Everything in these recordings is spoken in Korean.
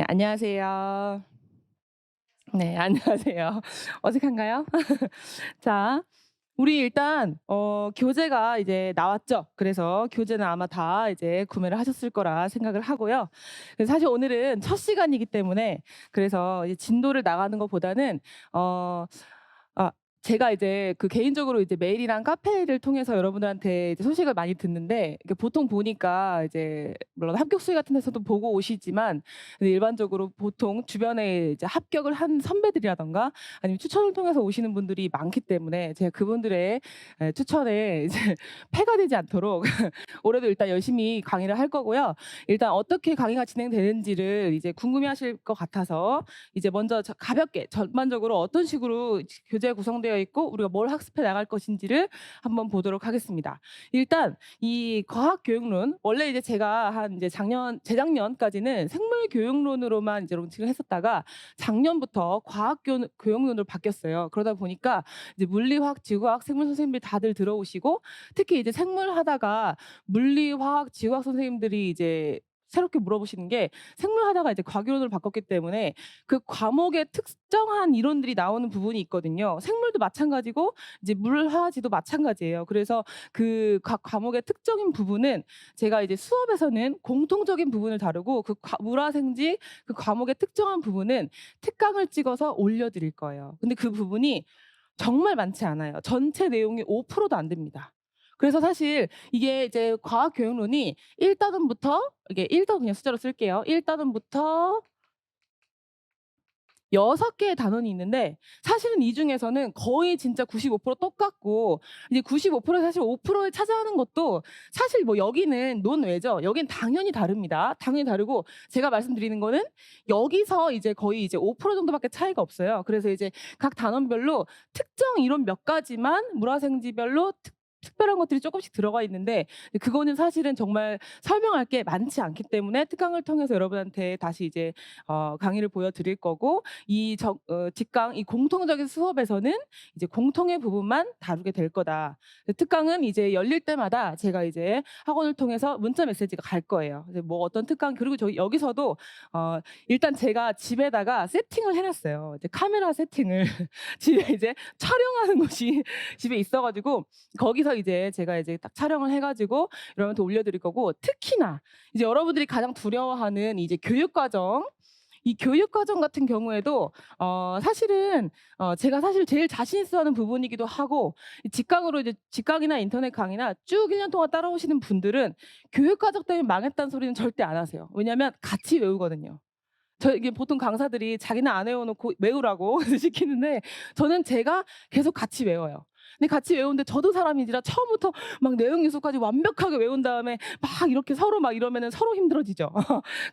안녕하세요. 네, 안녕하세요. 어색한가요? 자, 우리 일단 교재가 이제 나왔죠. 그래서 교재는 아마 다 이제 구매를 하셨을 거라 생각을 하고요. 그래서 사실 오늘은 첫 시간이기 때문에 그래서 이제 진도를 나가는 것보다는 어 아 제가 이제 그 개인적으로 이제 메일이랑 카페를 통해서 여러분들한테 이제 소식을 많이 듣는데, 이게 보통 보니까 이제 물론 합격 수위 같은 데서도 보고 오시지만, 근데 일반적으로 보통 주변에 이제 합격을 한 선배들이라든가 아니면 추천을 통해서 오시는 분들이 많기 때문에 제가 그분들의 추천에 이제 패가 되지 않도록 올해도 일단 열심히 강의를 할 거고요. 일단 어떻게 강의가 진행되는지를 이제 궁금해하실 것 같아서 이제 먼저 가볍게 전반적으로 어떤 식으로 교재가 구성되어 있고 우리가 뭘 학습해 나갈 것인지를 한번 보도록 하겠습니다. 일단 이 과학교육론, 원래 이제 제가 한 이제 재작년까지는 생물교육론으로만 이제 론칭을 했었다가 작년부터 과학교육론으로 바뀌었어요. 그러다 보니까 이제 물리화학, 지구화학, 생물 선생님들이 다들 들어오시고, 특히 이제 생물 하다가 물리, 화학, 지구학 선생님들이 이제 새롭게 물어보시는 게, 생물 하다가 이제 과교론으로 바꿨기 때문에 그 과목의 특정한 이론들이 나오는 부분이 있거든요. 생물도 마찬가지고 이제 물화지도 마찬가지예요. 그래서 그 각 과목의 특정인 부분은 제가 이제 수업에서는 공통적인 부분을 다루고, 물화생지 그 과목의 특정한 부분은 특강을 찍어서 올려드릴 거예요. 근데 그 부분이 정말 많지 않아요. 전체 내용이 5%도 안 됩니다. 그래서 사실 이게 이제 과학교육론이 1단원부터, 이게 1단 그냥 숫자로 쓸게요. 1단원부터 6개의 단원이 있는데, 사실은 이 중에서는 거의 진짜 95% 똑같고, 이제 95% 사실 5%에 차지하는 것도 사실 뭐 여기는 논외죠. 여긴 당연히 다릅니다. 당연히 다르고, 제가 말씀드리는 거는 여기서 이제 거의 이제 5% 정도밖에 차이가 없어요. 그래서 이제 각 단원별로 특정 이론 몇 가지만 물화생지별로 특별한 것들이 조금씩 들어가 있는데, 그거는 사실은 정말 설명할 게 많지 않기 때문에 특강을 통해서 여러분한테 다시 이제 강의를 보여드릴 거고, 직강 이 공통적인 수업에서는 이제 공통의 부분만 다루게 될 거다. 특강은 이제 열릴 때마다 제가 이제 학원을 통해서 문자 메시지가 갈 거예요. 이제 뭐 어떤 특강, 그리고 저희 여기서도 일단 제가 집에다가 세팅을 해놨어요. 이제 카메라 세팅을 집에 이제 촬영하는 곳이 집에 있어가지고, 거기서 이제 제가 이제 딱 촬영을 해가지고 여러분한테 올려드릴 거고, 특히나 이제 여러분들이 가장 두려워하는 이제 교육과정, 이 교육과정 같은 경우에도 사실은 제가 사실 제일 자신 있어 하는 부분이기도 하고, 이 직강으로 이제 직강이나 인터넷 강의나 쭉 1년 동안 따라오시는 분들은 교육과정 때문에 망했다는 소리는 절대 안 하세요. 왜냐하면 같이 외우거든요. 이게 보통 강사들이 자기는 안 외워놓고 외우라고 시키는데, 저는 제가 계속 같이 외워요. 근데 같이 외우는데 저도 사람인지라 처음부터 막 내용 요소까지 완벽하게 외운 다음에 막 이렇게 서로 막 이러면은 서로 힘들어지죠.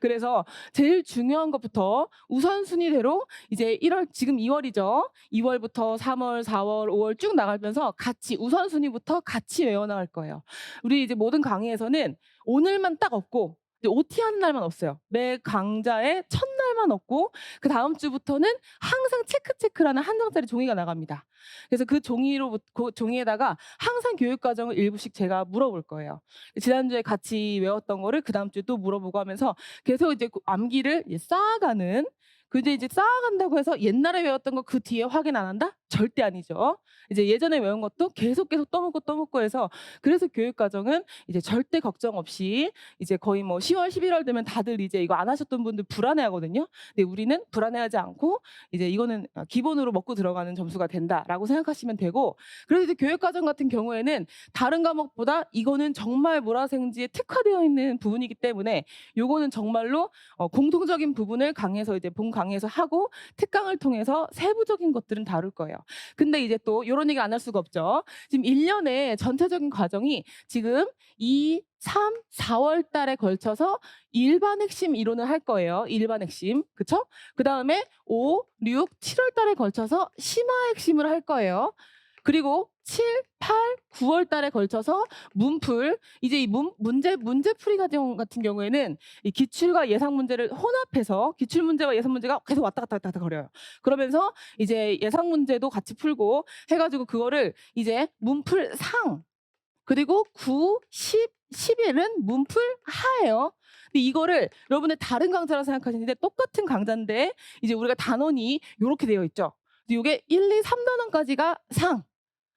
그래서 제일 중요한 것부터 우선순위대로 이제 1월, 지금 2월이죠. 2월부터 3월, 4월, 5월 쭉 나가면서 같이 우선순위부터 같이 외워나갈 거예요. 우리 이제 모든 강의에서는 오늘만 딱 없고 OT 하는 날만 없어요. 매 강좌의 첫날만 없고, 그다음 주부터는 항상 체크라는 한 장짜리 종이가 나갑니다. 그래서 그 종이에다가 항상 교육 과정을 일부씩 제가 물어볼 거예요. 지난주에 같이 외웠던 거를 그다음 주에 또 물어보고 하면서 계속 이제 그 암기를 이제 쌓아가는. 근데 이제 쌓아간다고 해서 옛날에 외웠던 거 그 뒤에 확인 안 한다? 절대 아니죠. 이제 예전에 외운 것도 계속 떠먹고 해서, 그래서 교육 과정은 이제 절대 걱정 없이 이제 거의 뭐 10월, 11월 되면 다들 이제 이거 안 하셨던 분들 불안해하거든요. 근데 우리는 불안해하지 않고 이제 이거는 기본으로 먹고 들어가는 점수가 된다라고 생각하시면 되고, 그래서 이제 교육 과정 같은 경우에는 다른 과목보다 이거는 정말 물화생지에 특화되어 있는 부분이기 때문에 요거는 정말로 공통적인 부분을 강의에서 이제 본 강의에서 하고, 특강을 통해서 세부적인 것들은 다룰 거예요. 근데 이제 또 요런 얘기 안 할 수가 없죠. 지금 1년의 전체적인 과정이 지금 2, 3, 4월 달에 걸쳐서 일반 핵심 이론을 할 거예요. 일반 핵심. 그쵸? 그다음에 5, 6, 7월 달에 걸쳐서 심화 핵심을 할 거예요. 그리고 7, 8, 9월 달에 걸쳐서 문풀. 이제 이 문제풀이 같은 경우에는 이 기출과 예상 문제를 혼합해서 기출 문제와 예상 문제가 계속 왔다 갔다 거려요. 그러면서 이제 예상 문제도 같이 풀고 해가지고 그거를 이제 문풀 상, 그리고 9, 10, 11은 문풀 하예요. 근데 이거를 여러분들 다른 강좌라고 생각하시는데 똑같은 강좌인데 이제 우리가 단원이 요렇게 되어 있죠. 요게 1, 2, 3단원까지가 상,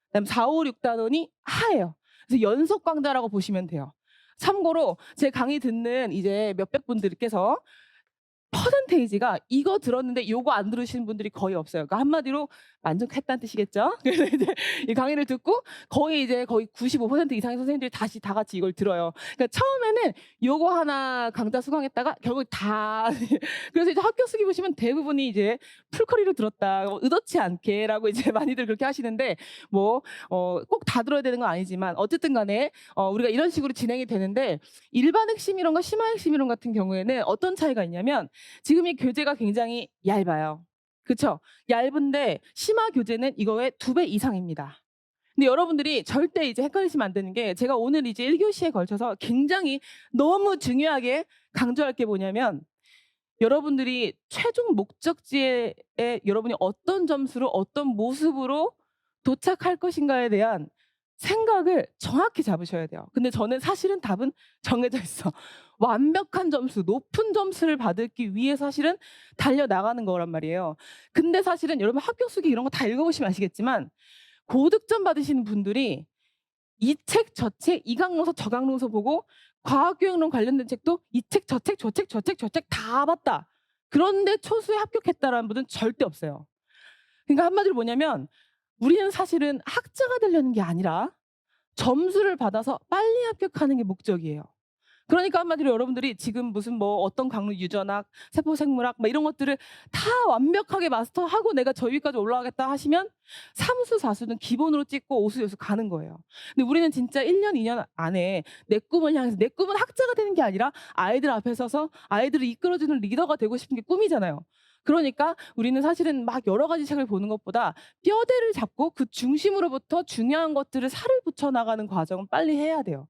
그다음에 4, 5, 6단원이 하예요. 그래서 연속 강좌라고 보시면 돼요. 참고로 제 강의 듣는 이제 몇백 분들께서 퍼센테이지가 이거 들었는데 요거 안 들으시는 분들이 거의 없어요. 그러니까 한마디로 만족했다는 뜻이겠죠? 그래서 이제 이 강의를 듣고 거의 95% 이상의 선생님들이 다시 다 같이 이걸 들어요. 그러니까 처음에는 요거 하나 강좌 수강했다가 결국 다 그래서 이제 학교 수기 보시면 대부분이 이제 풀커리로 들었다. 의도치 않게라고 이제 많이들 그렇게 하시는데 뭐 꼭 다 들어야 되는 건 아니지만 어쨌든 간에 우리가 이런 식으로 진행이 되는데 일반 핵심 이론과 심화 핵심 이론 같은 경우에는 어떤 차이가 있냐면 지금 이 교재가 굉장히 얇아요. 그쵸? 얇은데 심화 교재는 이거의 2배 이상입니다. 근데 여러분들이 절대 이제 헷갈리시면 안 되는 게 제가 오늘 이제 1교시에 걸쳐서 굉장히 너무 중요하게 강조할 게 뭐냐면 여러분들이 최종 목적지에 여러분이 어떤 점수로 어떤 모습으로 도착할 것인가에 대한 생각을 정확히 잡으셔야 돼요. 근데 저는 사실은 답은 정해져 있어. 완벽한 점수, 높은 점수를 받기 위해 사실은 달려나가는 거란 말이에요. 근데 사실은 여러분 학교 수기 이런 거 다 읽어보시면 아시겠지만 고득점 받으시는 분들이 이 책, 저 책, 이 강론서, 저 강론서 보고 과학교육론 관련된 책도 이 책, 저 책, 저 책, 저 책, 저 책 다 봤다. 그런데 초수에 합격했다라는 분은 절대 없어요. 그러니까 한마디로 뭐냐면 우리는 사실은 학자가 되려는 게 아니라 점수를 받아서 빨리 합격하는 게 목적이에요. 그러니까 한마디로 여러분들이 지금 무슨 뭐 어떤 강론 유전학, 세포생물학 막 이런 것들을 다 완벽하게 마스터하고 내가 저 위까지 올라가겠다 하시면 삼수, 사수는 기본으로 찍고 오수, 요수 가는 거예요. 근데 우리는 진짜 1년, 2년 안에 내 꿈을 향해서 내 꿈은 학자가 되는 게 아니라 아이들 앞에 서서 아이들을 이끌어주는 리더가 되고 싶은 게 꿈이잖아요. 그러니까 우리는 사실은 막 여러 가지 책을 보는 것보다 뼈대를 잡고 그 중심으로부터 중요한 것들을 살을 붙여 나가는 과정은 빨리 해야 돼요.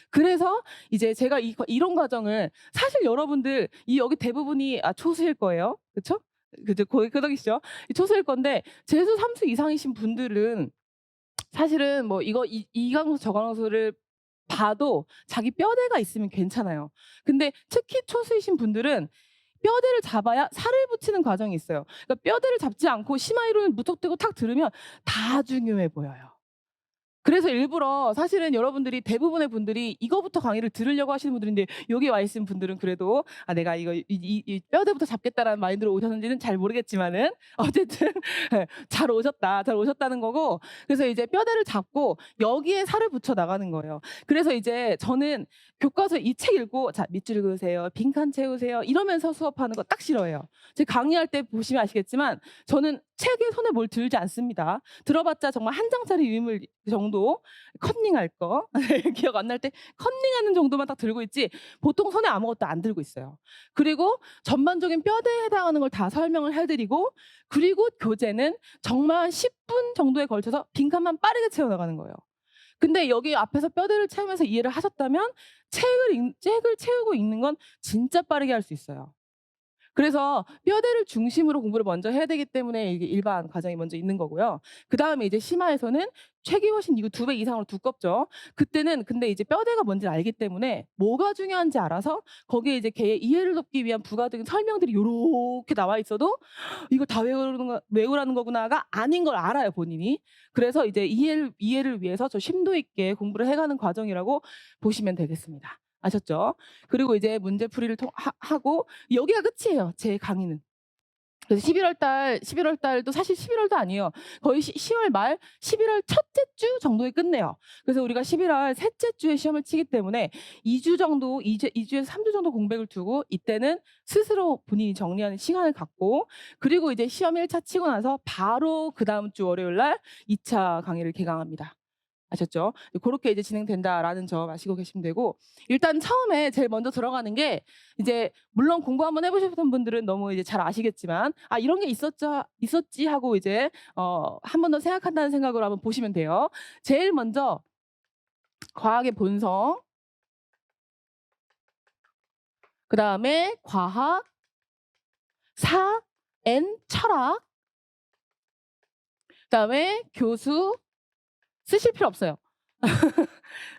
그래서 이제 제가 이런 과정을 사실 여러분들 여기 대부분이 초수일 거예요. 그렇죠? 그죠? 거의 끄덕이시죠? 초수일 건데 재수 3수 이상이신 분들은 사실은 뭐 이 강수 저 강수를 봐도 자기 뼈대가 있으면 괜찮아요. 근데 특히 초수이신 분들은 뼈대를 잡아야 살을 붙이는 과정이 있어요. 그러니까 뼈대를 잡지 않고 심화 이론을 무턱대고 탁 들으면 다 중요해 보여요. 그래서 일부러 사실은 여러분들이 대부분의 분들이 이거부터 강의를 들으려고 하시는 분들인데 여기 와 있는 분들은 그래도 내가 이거 이 뼈대부터 잡겠다라는 마인드로 오셨는지는 잘 모르겠지만은 어쨌든 잘 오셨다는 거고 그래서 이제 뼈대를 잡고 여기에 살을 붙여 나가는 거예요. 그래서 이제 저는 교과서 이 책 읽고 자 밑줄 그으세요, 빈칸 채우세요 이러면서 수업하는 거 딱 싫어해요. 제가 강의할 때 보시면 아시겠지만 저는 책에 손에 뭘 들지 않습니다. 들어봤자 정말 한 장짜리 유인물 정도 컨닝할 거 기억 안 날 때 컨닝하는 정도만 딱 들고 있지 보통 손에 아무것도 안 들고 있어요. 그리고 전반적인 뼈대에 해당하는 걸 다 설명을 해드리고 그리고 교재는 정말 10분 정도에 걸쳐서 빈칸만 빠르게 채워나가는 거예요. 근데 여기 앞에서 뼈대를 채우면서 이해를 하셨다면 책을 채우고 읽는 건 진짜 빠르게 할 수 있어요. 그래서 뼈대를 중심으로 공부를 먼저 해야 되기 때문에 이게 일반 과정이 먼저 있는 거고요. 그다음에 이제 심화에서는 책이 훨씬 이거 2배 이상으로 두껍죠. 그때는 근데 이제 뼈대가 뭔지 알기 때문에 뭐가 중요한지 알아서 거기에 이제 걔의 이해를 돕기 위한 부가적인 설명들이 요렇게 나와 있어도 이거 다 외우라는 거구나가 아닌 걸 알아요, 본인이. 그래서 이제 이해를 위해서 저 심도 있게 공부를 해가는 과정이라고 보시면 되겠습니다. 아셨죠? 그리고 이제 문제풀이를 하고 여기가 끝이에요. 제 강의는. 그래서 11월 달도 사실 11월도 아니에요. 거의 10월 말, 11월 첫째 주 정도에 끝내요. 그래서 우리가 11월 셋째 주에 시험을 치기 때문에 2주 정도, 2주에서 3주 정도 공백을 두고 이때는 스스로 본인이 정리하는 시간을 갖고 그리고 이제 시험 1차 치고 나서 바로 그 다음 주 월요일 날 2차 강의를 개강합니다. 아셨죠? 그렇게 이제 진행된다라는 점 아시고 계시면 되고 일단 처음에 제일 먼저 들어가는 게 이제 물론 공부 한번 해보셨던 분들은 너무 이제 잘 아시겠지만 이런 게 있었지 하고 이제 한 번 더 생각한다는 생각으로 한번 보시면 돼요. 제일 먼저 과학의 본성, 그 다음에 과학, 사, N, 철학, 그 다음에 교수 쓰실 필요 없어요.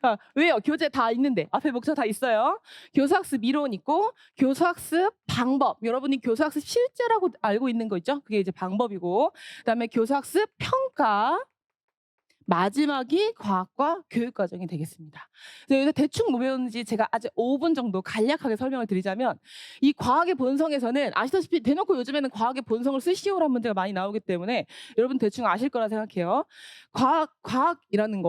아 왜요? 교재 다 있는데. 앞에 목차 다 있어요. 교수학습 이론 있고 교수학습 방법. 여러분이 교수학습 실제라고 알고 있는 거 있죠? 그게 이제 방법이고 그다음에 교수학습 평가 마지막이 과학과 교육 과정이 되겠습니다. 그래서 여기서 대충 뭐 배웠는지 제가 아직 5분 정도 간략하게 설명을 드리자면 이 과학의 본성에서는 아시다시피 대놓고 요즘에는 과학의 본성을 쓰시오라는 문제가 많이 나오기 때문에 여러분 대충 아실 거라 생각해요. 과학이라는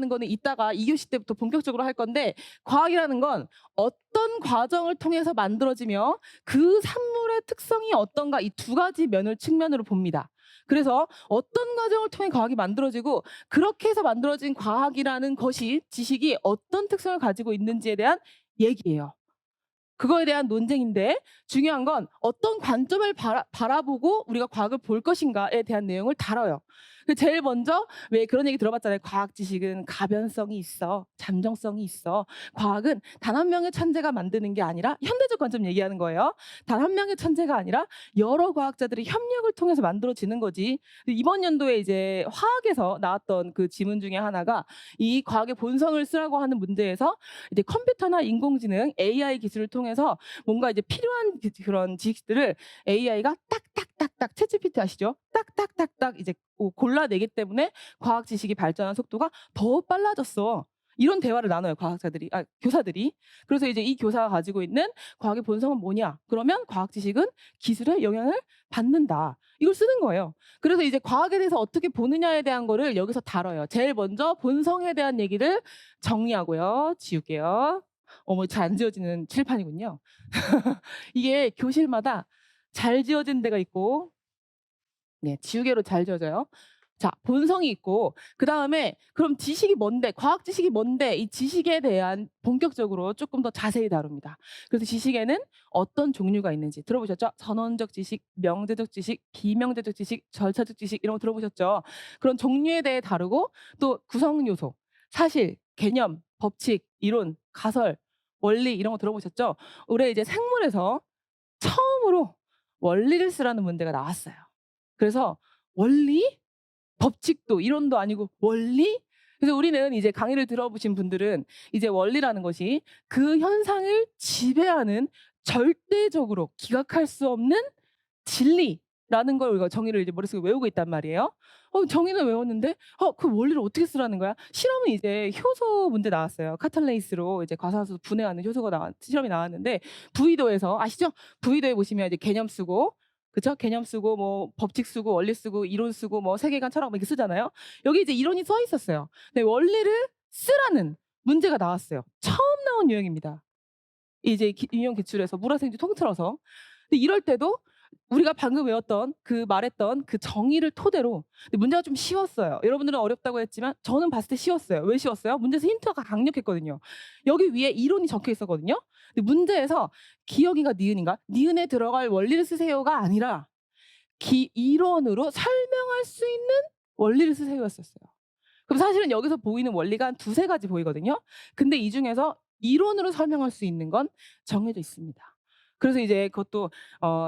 거는 이따가 2 교시 때부터 본격적으로 할 건데 과학이라는 건 어떤 과정을 통해서 만들어지며 그 산물의 특성이 어떤가 이 두 가지 측면으로 봅니다. 그래서 어떤 과정을 통해 과학이 만들어지고 그렇게 해서 만들어진 과학이라는 것이 지식이 어떤 특성을 가지고 있는지에 대한 얘기예요. 그거에 대한 논쟁인데 중요한 건 어떤 관점을 바라보고 우리가 과학을 볼 것인가에 대한 내용을 다뤄요. 제일 먼저 왜 그런 얘기 들어봤잖아요. 과학 지식은 가변성이 있어. 잠정성이 있어. 과학은 단 한 명의 천재가 만드는 게 아니라 현대적 관점 얘기하는 거예요. 단 한 명의 천재가 아니라 여러 과학자들의 협력을 통해서 만들어지는 거지. 이번 연도에 이제 화학에서 나왔던 그 지문 중에 하나가 이 과학의 본성을 쓰라고 하는 문제에서 이제 컴퓨터나 인공지능 AI 기술을 통해서 뭔가 이제 필요한 그런 지식들을 AI가 딱딱딱딱 챗GPT 아시죠? 딱딱딱딱 이제 골라내기 때문에 과학 지식이 발전한 속도가 더 빨라졌어. 이런 대화를 나눠요, 교사들이. 그래서 이제 이 교사가 가지고 있는 과학의 본성은 뭐냐? 그러면 과학 지식은 기술에 영향을 받는다. 이걸 쓰는 거예요. 그래서 이제 과학에 대해서 어떻게 보느냐에 대한 거를 여기서 다뤄요. 제일 먼저 본성에 대한 얘기를 정리하고요. 지울게요. 어머 잘 안 지워지는 칠판이군요. 이게 교실마다 잘 지워진 데가 있고 네 지우개로 잘 지워져요. 자 본성이 있고 그다음에 그럼 지식이 뭔데 과학 지식이 뭔데 이 지식에 대한 본격적으로 조금 더 자세히 다룹니다. 그래서 지식에는 어떤 종류가 있는지 들어보셨죠? 선언적 지식, 명제적 지식, 비명제적 지식, 절차적 지식 이런 거 들어보셨죠? 그런 종류에 대해 다루고 또 구성 요소, 사실, 개념, 법칙, 이론, 가설, 원리 이런 거 들어보셨죠? 올해 이제 생물에서 처음으로 원리를 쓰라는 문제가 나왔어요. 그래서 원리? 법칙도 이론도 아니고 원리? 그래서 우리는 이제 강의를 들어보신 분들은 이제 원리라는 것이 그 현상을 지배하는 절대적으로 기각할 수 없는 진리라는 걸 우리가 정의를 이제 머릿속에 외우고 있단 말이에요. 정의는 외웠는데 그 원리를 어떻게 쓰라는 거야? 실험은 이제 효소 문제 나왔어요. 카탈레이스로 이제 과산화수 분해하는 실험이 나왔는데 부의도에서 아시죠? 부의도에 보시면 이제 개념 쓰고 그죠? 개념 쓰고 뭐 법칙 쓰고 원리 쓰고 이론 쓰고 뭐 세계관 철학 뭐 이렇게 쓰잖아요. 여기 이제 이론이 써 있었어요. 근데 원리를 쓰라는 문제가 나왔어요. 처음 나온 유형입니다. 이제 인용 기출에서 물화생지 통틀어서. 근데 이럴 때도 우리가 방금 외웠던 말했던 그 정의를 토대로 근데 문제가 좀 쉬웠어요. 여러분들은 어렵다고 했지만 저는 봤을 때 쉬웠어요. 왜 쉬웠어요? 문제에서 힌트가 강력했거든요. 여기 위에 이론이 적혀 있었거든요. 근데 문제에서 기억인가 니은인가? 니은에 들어갈 원리를 쓰세요가 아니라 이론으로 설명할 수 있는 원리를 쓰세요였었어요. 그럼 사실은 여기서 보이는 원리가 한 두세 가지 보이거든요. 근데 이 중에서 이론으로 설명할 수 있는 건 정해져 있습니다. 그래서 이제 그것도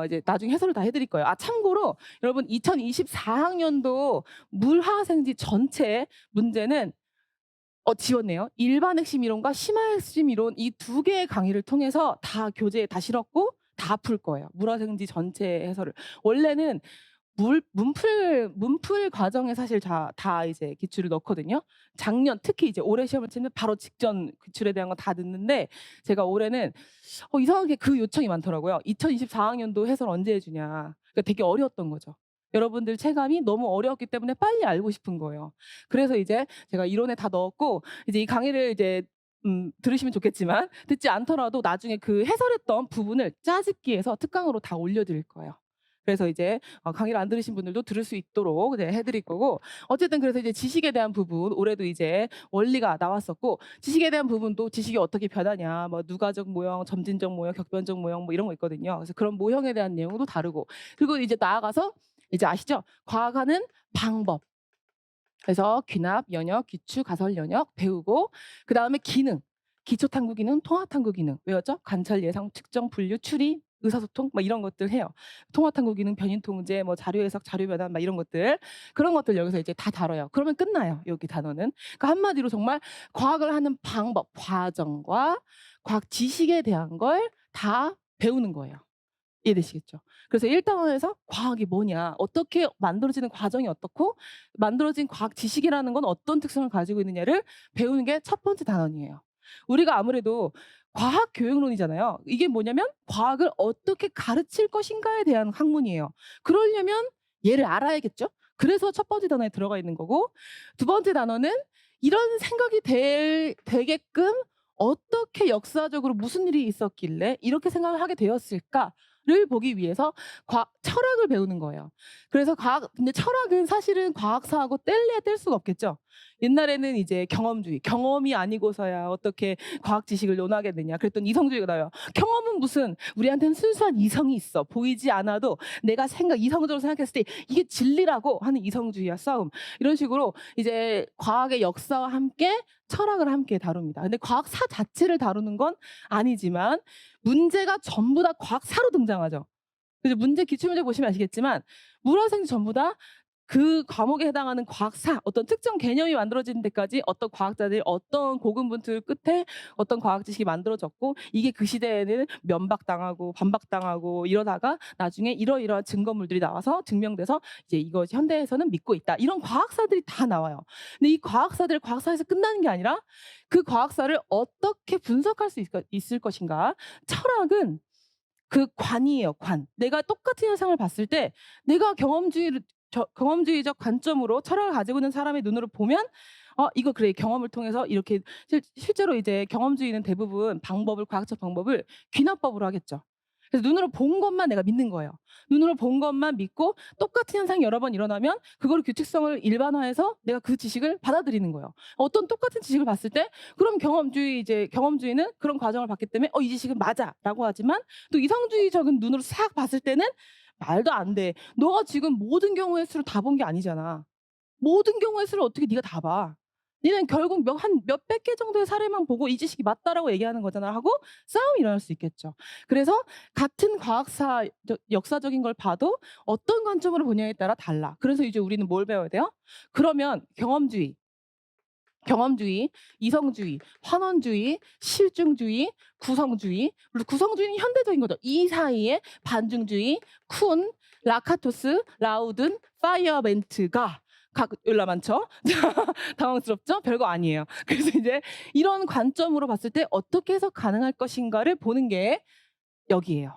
이제 나중에 해설을 다 해 드릴 거예요. 참고로 여러분 2024학년도 물화생지 전체 문제는 지웠네요. 일반 핵심 이론과 심화 핵심 이론 이 두 개의 강의를 통해서 다 교재에 다 실었고 다 풀 거예요. 물화생지 전체 해설을. 원래는 문풀 과정에 사실 다 이제 기출을 넣거든요. 작년 특히 이제 올해 시험을 치면 바로 직전 기출에 대한 거 다 넣는데 제가 올해는 이상하게 그 요청이 많더라고요. 2024학년도 해설 언제 해 주냐. 그러니까 되게 어려웠던 거죠. 여러분들 체감이 너무 어려웠기 때문에 빨리 알고 싶은 거예요. 그래서 이제 제가 이론에 다 넣었고 이제 이 강의를 이제 들으시면 좋겠지만 듣지 않더라도 나중에 그 해설했던 부분을 짜집기해서 특강으로 다 올려 드릴 거예요. 그래서 이제 강의를 안 들으신 분들도 들을 수 있도록 해 드릴 거고 어쨌든 그래서 이제 지식에 대한 부분 올해도 이제 원리가 나왔었고 지식에 대한 부분도 지식이 어떻게 변하냐 뭐 누가적 모형, 점진적 모형, 격변적 모형 뭐 이런 거 있거든요. 그래서 그런 모형에 대한 내용도 다루고 그리고 이제 나아가서 이제 아시죠? 과학하는 방법. 그래서 귀납, 연역, 귀추, 가설, 연역 배우고 그다음에 기능. 기초 탐구 기능, 통합 탐구 기능 외웠죠? 관찰, 예상, 측정, 분류, 추리 의사소통 막 이런 것들 해요. 통화탐구 기능, 변인 통제, 뭐 자료 해석, 자료 변환 막 이런 것들. 그런 것들 여기서 이제 다 다뤄요. 그러면 끝나요, 여기 단어는. 그러니까 한마디로 정말 과학을 하는 방법, 과정과 과학 지식에 대한 걸 다 배우는 거예요. 이해되시겠죠? 그래서 1 단원에서 과학이 뭐냐, 어떻게 만들어지는 과정이 어떻고 만들어진 과학 지식이라는 건 어떤 특성을 가지고 있느냐를 배우는 게 첫 번째 단원이에요. 우리가 아무래도 과학 교육론이잖아요. 이게 뭐냐면 과학을 어떻게 가르칠 것인가에 대한 학문이에요. 그러려면 얘를 알아야겠죠? 그래서 첫 번째 단원에 들어가 있는 거고, 두 번째 단원은 이런 생각이 되게끔 어떻게 역사적으로 무슨 일이 있었길래 이렇게 생각을 하게 되었을까를 보기 위해서 철학을 배우는 거예요. 그래서 근데 철학은 사실은 과학사하고 뗄래야 뗄 수가 없겠죠. 옛날에는 이제 경험주의, 경험이 아니고서야 어떻게 과학 지식을 논하겠느냐. 그랬더니 이성주의가 나와요. 경험은 무슨, 우리한테는 순수한 이성이 있어. 보이지 않아도 내가 이성적으로 생각했을 때 이게 진리라고 하는 이성주의와 싸움. 이런 식으로 이제 과학의 역사와 함께 철학을 함께 다룹니다. 근데 과학사 자체를 다루는 건 아니지만 문제가 전부 다 과학사로 등장하죠. 그래서 문제 기출문제 보시면 아시겠지만 물화생지 전부 다 그 과목에 해당하는 과학사, 어떤 특정 개념이 만들어지는 데까지 어떤 과학자들이 어떤 고군분투 끝에 어떤 과학 지식이 만들어졌고, 이게 그 시대에는 면박당하고 반박당하고 이러다가 나중에 이러이러한 증거물들이 나와서 증명돼서 이제 이것이 현대에서는 믿고 있다. 이런 과학사들이 다 나와요. 근데 이 과학사들이 과학사에서 끝나는 게 아니라 그 과학사를 어떻게 분석할 수 있을 것인가. 철학은 그 관이에요, 관. 내가 똑같은 현상을 봤을 때 내가 경험주의적 관점으로 철학을 가지고 있는 사람의 눈으로 보면 이거 그래. 경험을 통해서 이렇게 실제로 이제 경험주의는 대부분 과학적 방법을 귀납법으로 하겠죠. 그래서 눈으로 본 것만 내가 믿는 거예요. 눈으로 본 것만 믿고 똑같은 현상이 여러 번 일어나면 그거를 규칙성을 일반화해서 내가 그 지식을 받아들이는 거예요. 어떤 똑같은 지식을 봤을 때 그럼 경험주의는 그런 과정을 봤기 때문에 이 지식은 맞아라고 하지만, 또 이성주의적인 눈으로 싹 봤을 때는 말도 안 돼. 너가 지금 모든 경우의 수를 다 본 게 아니잖아. 모든 경우의 수를 어떻게 네가 다 봐. 니는 결국 몇백 개 정도의 사례만 보고 이 지식이 맞다라고 얘기하는 거잖아 하고 싸움이 일어날 수 있겠죠. 그래서 같은 역사적인 걸 봐도 어떤 관점으로 보냐에 따라 달라. 그래서 이제 우리는 뭘 배워야 돼요? 그러면 경험주의, 이성주의, 환원주의, 실증주의, 구성주의. 물론 구성주의는 현대적인 거죠. 이 사이에 반중주의, 쿤, 라카토스, 라우든, 파이어멘트가 열나 많죠? 당황스럽죠? 별거 아니에요. 그래서 이제 이런 관점으로 봤을 때 어떻게 해석 가능할 것인가를 보는 게 여기예요.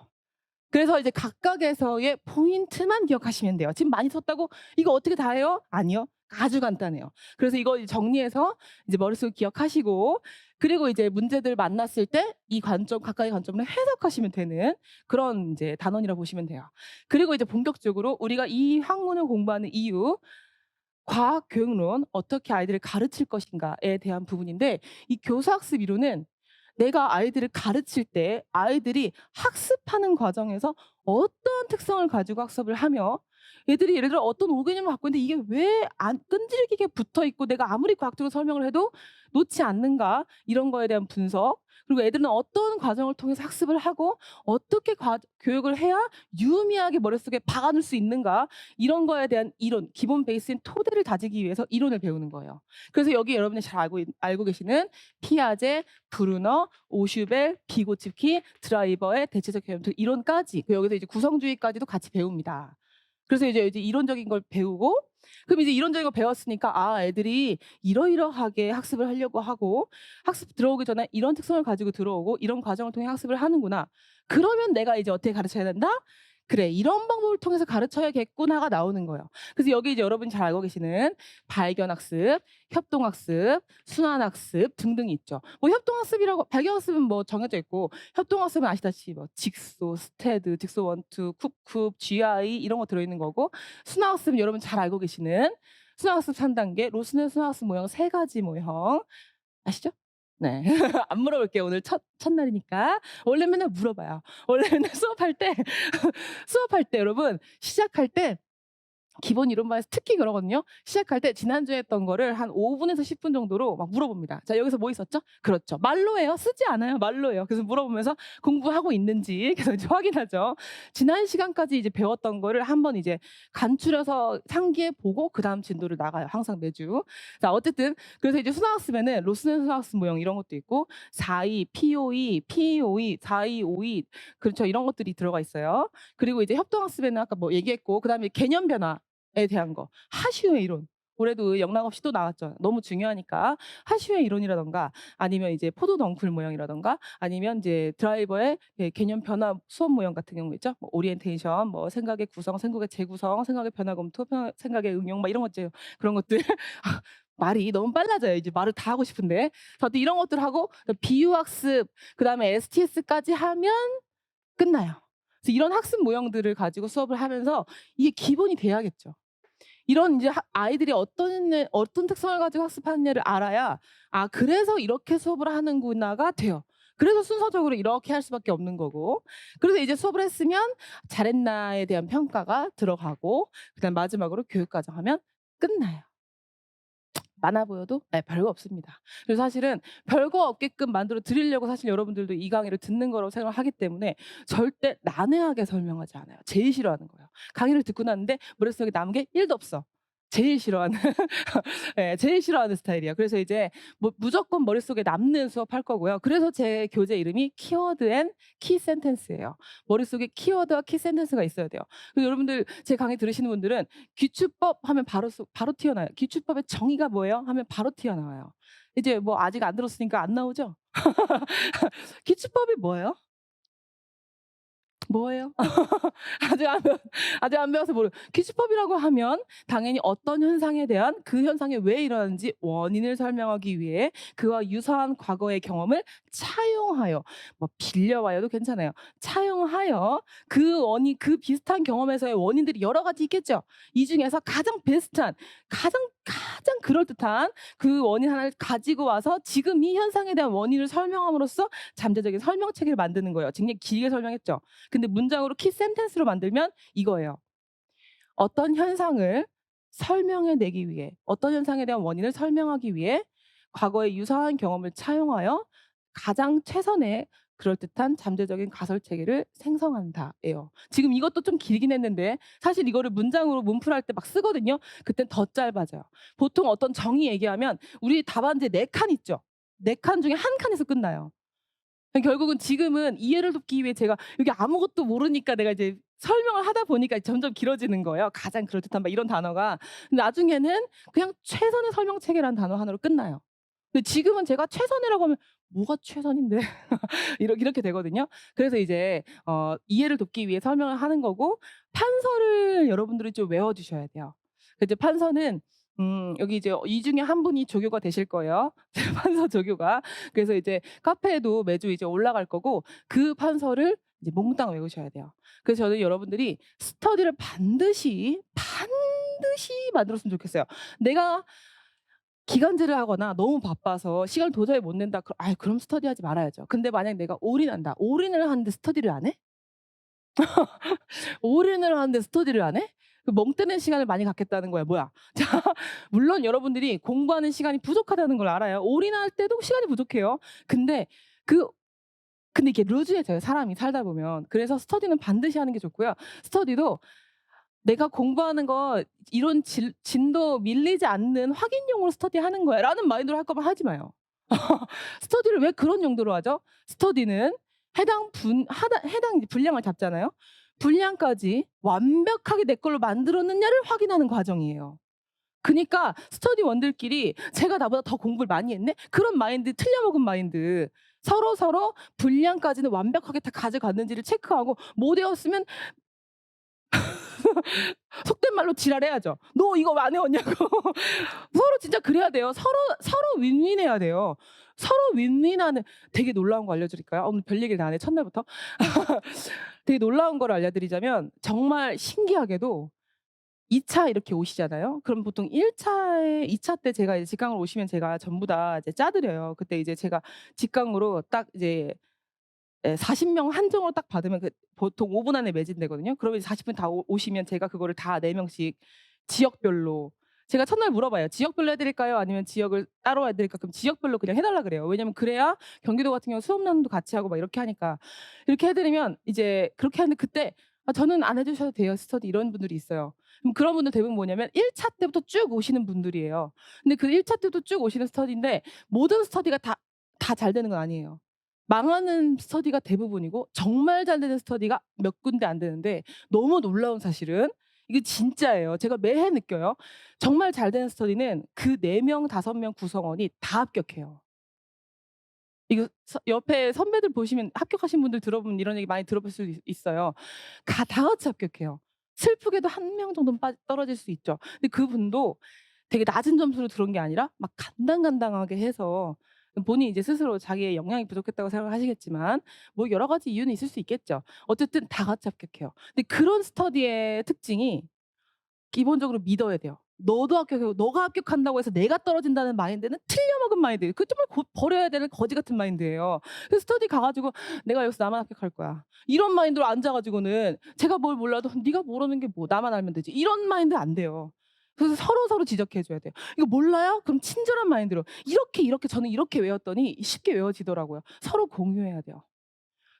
그래서 이제 각각에서의 포인트만 기억하시면 돼요. 지금 많이 썼다고 이거 어떻게 다 해요? 아니요. 아주 간단해요. 그래서 이거 정리해서 이제 머릿속에 기억하시고, 그리고 이제 문제들 만났을 때 이 각각의 관점을 해석하시면 되는 그런 이제 단원이라고 보시면 돼요. 그리고 이제 본격적으로 우리가 이 학문을 공부하는 이유, 과학 교육론 어떻게 아이들을 가르칠 것인가에 대한 부분인데, 이 교사학습 이론은 내가 아이들을 가르칠 때 아이들이 학습하는 과정에서 어떤 특성을 가지고 학습을 하며, 애들이 예를 들어 어떤 오개념을 갖고 있는데 이게 왜 안 끈질기게 붙어 있고 내가 아무리 과학적으로 설명을 해도 놓지 않는가, 이런 거에 대한 분석, 그리고 애들은 어떤 과정을 통해서 학습을 하고 어떻게 교육을 해야 유의미하게 머릿속에 박아놓을 수 있는가, 이런 거에 대한 이론, 기본 베이스인 토대를 다지기 위해서 이론을 배우는 거예요. 그래서 여기 여러분이 잘 알고 계시는 피아제, 브루너, 오슈벨, 비고츠키, 드라이버의 대체적 개념들 이론까지, 여기서 이제 구성주의까지도 같이 배웁니다. 그래서 이제 이론적인 걸 배우고, 그럼 이제 이론적인 걸 배웠으니까 애들이 이러이러하게 학습을 하려고 하고, 학습 들어오기 전에 이런 특성을 가지고 들어오고 이런 과정을 통해 학습을 하는구나. 그러면 내가 이제 어떻게 가르쳐야 된다? 그래, 이런 방법을 통해서 가르쳐야겠구나가 나오는 거예요. 그래서 여기 이제 여러분이 잘 알고 계시는 발견학습, 협동학습, 순환학습 등등이 있죠. 뭐 발견학습은 뭐 정해져 있고, 협동학습은 아시다시피 뭐 직소, 스테드, 직소 원투, 쿱, GI 이런 거 들어있는 거고, 순환학습은 여러분 잘 알고 계시는 순환학습 3단계, 로스넬 순환학습 모형 3가지 모형 아시죠? 네. 안 물어볼게요. 오늘 첫날이니까. 원래 맨날 물어봐요. 원래 맨날 수업할 때 여러분 시작할 때 기본 이론반에서 특히 그러거든요. 시작할 때 지난주에 했던 거를 한 5 분에서 10분 정도로 막 물어봅니다. "자 여기서 뭐 있었죠?" "그렇죠." 말로 해요. 쓰지 않아요. 말로 해요. 그래서 물어보면서 공부하고 있는지 계속 이제 확인하죠. 지난 시간까지 이제 배웠던 거를 한번 이제 간추려서 상기해 보고 그다음 진도를 나가요, 항상 매주. 자 어쨌든 그래서 이제 수학습에는 로스넨 수학습 모형 이런 것도 있고 4-2, POE, PEOE, 4-2, 5-2 그렇죠. 이런 것들이 들어가 있어요. 그리고 이제 협동학습에는 아까 뭐 얘기했고 그다음에 개념 변화에 대한 거. 하슈의 이론. 올해도 영락 없이 또 나왔죠. 너무 중요하니까. 하슈의 이론이라든가 아니면 이제 포도 덩쿨 모형이라든가 아니면 이제 드라이버의 개념 변화 수업 모형 같은 경우 있죠. 뭐 오리엔테이션, 뭐 생각의 구성, 생각의 재구성, 생각의 변화 검토, 생각의 응용 막 이런 것들 그런 것들 말이 너무 빨라져요. 이제 말을 다 하고 싶은데. 저도 이런 것들 하고 비유학습 그다음에 STS까지 하면 끝나요. 그래서 이런 학습 모형들을 가지고 수업을 하면서 이게 기본이 돼야겠죠. 이런 이제 아이들이 어떤 특성을 가지고 학습하느냐를 알아야 '아 그래서 이렇게 수업을 하는구나.'가 돼요. 그래서 순서적으로 이렇게 할 수밖에 없는 거고. 그래서 이제 수업을 했으면 잘했나에 대한 평가가 들어가고 그다음 마지막으로 교육 과정 하면 끝나요. 많아 보여도 별거 없습니다. 그래서 사실은 별거 없게끔 만들어 드리려고 사실 여러분들도 이 강의를 듣는 거라고 생각을 하기 때문에 절대 난해하게 설명하지 않아요. 제일 싫어하는 거예요. 강의를 듣고 났는데 머릿속에 남은 게 1도 없어. 제일 싫어하는 제일 싫어하는 스타일이에요. 그래서 이제 뭐 무조건 머릿속에 남는 수업할 거고요. 그래서 제 교재 이름이 키워드 앤 키 센텐스예요. 머릿속에 키워드와 키 센텐스가 있어야 돼요. 그래서 여러분들 제 강의 들으시는 분들은 기출법 하면 바로 튀어나와요. 기출법의 정의가 뭐예요? 하면 바로 튀어나와요. 이제 뭐 아직 안 들었으니까 안 나오죠? 기출법이 뭐예요? 뭐예요? 아직 안 배웠 아직 안 배워서 기출법이라고 하면 당연히 어떤 현상에 대한 그 현상이 왜 일어나는지 원인을 설명하기 위해 그와 유사한 과거의 경험을 차용하여 뭐 빌려와요도 괜찮아요. 차용하여 그 비슷한 경험에서의 원인들이 여러 가지 있겠죠. 이 중에서 가장 베스트한 가장 그럴듯한 그 원인 하나를 가지고 와서 지금 이 현상에 대한 원인을 설명함으로써 잠재적인 설명체계를 만드는 거예요. 굉장히 길게 설명했죠. 근데 문장으로 키 센텐스로 만들면 이거예요. 어떤 현상을 설명해 내기 위해 어떤 현상에 대한 원인을 설명하기 위해 과거의 유사한 경험을 차용하여 가장 최선의 그럴듯한 잠재적인 가설 체계를 생성한다예요. 지금 이것도 좀 길긴 했는데 사실 이거를 문장으로 문풀할 때 막 쓰거든요. 그땐 더 짧아져요. 보통 어떤 정의 얘기하면 우리 답안지 4칸 있죠. 4칸 중에 1 칸에서 끝나요. 결국은 지금은 이해를 돕기 위해 제가 여기 아무것도 모르니까 내가 이제 설명을 하다 보니까 점점 길어지는 거예요. 가장 그럴듯한 막 이런 단어가. 근데 나중에는 그냥 최선의 설명 체계라는 단어 하나로 끝나요. 근데 지금은 제가 최선이라고 하면 뭐가 최선인데 이렇게 되거든요. 그래서 이제 이해를 돕기 위해 설명을 하는 거고 판서를 여러분들이 좀 외워 주셔야 돼요. 그 이제 판서는 여기 이제 이 중에 한 분이 조교가 되실 거예요. 판서 조교가. 그래서 이제 카페에도 매주 이제 올라갈 거고 그 판서를 이제 몽땅 외우셔야 돼요. 그래서 저는 여러분들이 스터디를 반드시 만들었으면 좋겠어요. 내가 기간제를 하거나 너무 바빠서 시간을 도저히 못 낸다. 그럼 스터디하지 말아야죠. 근데 만약 내가 올인한다. 올인을 하는데 스터디를 안 해? 올인을 하는데 스터디를 안 해? 멍 때리는 시간을 많이 갖겠다는 거야 뭐야. 자 물론 여러분들이 공부하는 시간이 부족하다는 걸 알아요. 올인할 때도 시간이 부족해요. 근데 그 근데 이게 루즈해져요 사람이 살다 보면. 그래서 스터디는 반드시 하는 게 좋고요. 스터디도 내가 공부하는 거 이론 진도 밀리지 않는 확인용으로 스터디하는 거야라는 마인드로 할 거면 하지 마요. 스터디를 왜 그런 용도로 하죠? 스터디는 해당 이제 분량을 잡잖아요. 분량까지 완벽하게 내 걸로 만들었느냐를 확인하는 과정이에요. 그니까 스터디 원들끼리 '쟤가 나보다 더 공부를 많이 했네?' 그런 마인드 틀려먹은 마인드. 서로 분량까지는 완벽하게 다 가져갔는지를 체크하고 못 외웠으면 속된 말로 지랄해야죠. "너 이거 왜 안 외웠냐고." 서로 진짜 그래야 돼요. 서로 윈윈해야 돼요. 서로 윈윈하는 되게 놀라운 거 알려드릴까요? 오늘 별 얘기를 다 하네 첫날부터. 되게 놀라운 거를 알려드리자면 정말 신기하게도 2차 이렇게 오시잖아요. 그럼 보통 1 차에 2차 때 제가 이제 직강으로 오시면 제가 전부 다 이제 짜 드려요. 그때 이제 제가 직강으로 딱 이제 40명 한정으로 딱 받으면 보통 5분 안에 매진되거든요. 그러면 이제 40분 다 오시면 제가 그거를 다 4 명씩 지역별로. 제가 첫날 물어봐요. "지역별로 해 드릴까요? 아니면 지역을 따로 해 드릴까?" 그럼 지역별로 그냥 해 달라 그래요. 왜냐면 그래야 경기도 같은 경우는 수업 나눔도 같이 하고 막 이렇게 하니까. 이렇게 해 드리면 이제 그렇게 하는데 그때 "아 저는 안 해 주셔도 돼요, 스터디." 이런 분들이 있어요. 그럼 그런 분들 대부분 뭐냐면 1차 때부터 쭉 오시는 분들이에요. 근데 그 1차 때부터 쭉 오시는 스터디인데 모든 스터디가 다 잘 되는 건 아니에요. 망하는 스터디가 대부분이고 정말 잘 되는 스터디가 몇 군데 안 되는데 너무 놀라운 사실은 이게 진짜예요. 제가 매해 느껴요. 정말 잘 되는 스터디는 그 4 명, 5명 구성원이 다 합격해요. 이거 옆에 선배들 보시면 합격하신 분들 들어보면 이런 얘기 많이 들어볼 수 있어요. 다 같이 합격해요. 슬프게도 1명 정도는 떨어질 수 있죠. 근데 그분도 되게 낮은 점수로 들어온 게 아니라 막 간당간당하게 해서 본인이 이제 스스로 자기의 역량이 부족했다고 생각을 하시겠지만 뭐 여러 가지 이유는 있을 수 있겠죠. 어쨌든 다 같이 합격해요. 근데 그런 스터디의 특징이 기본적으로 믿어야 돼요. 너도 합격하고 너가 합격한다고 해서 내가 떨어진다는 마인드는 틀려먹은 마인드예요. 그 정말 버려야 되는 거지 같은 마인드예요. 그래서 스터디 가 가지고 '내가 여기서 나만 합격할 거야.' 이런 마인드로 앉아 가지고는 제가 뭘 몰라도 '네가 모르는 게 뭐 나만 알면 되지.' 이런 마인드 안 돼요. 그래서 서로서로 지적해 줘야 돼요. "이거 몰라요?" 그럼 친절한 마인드로 "이렇게 저는 이렇게 외웠더니 쉽게 외워지더라고요." 서로 공유해야 돼요.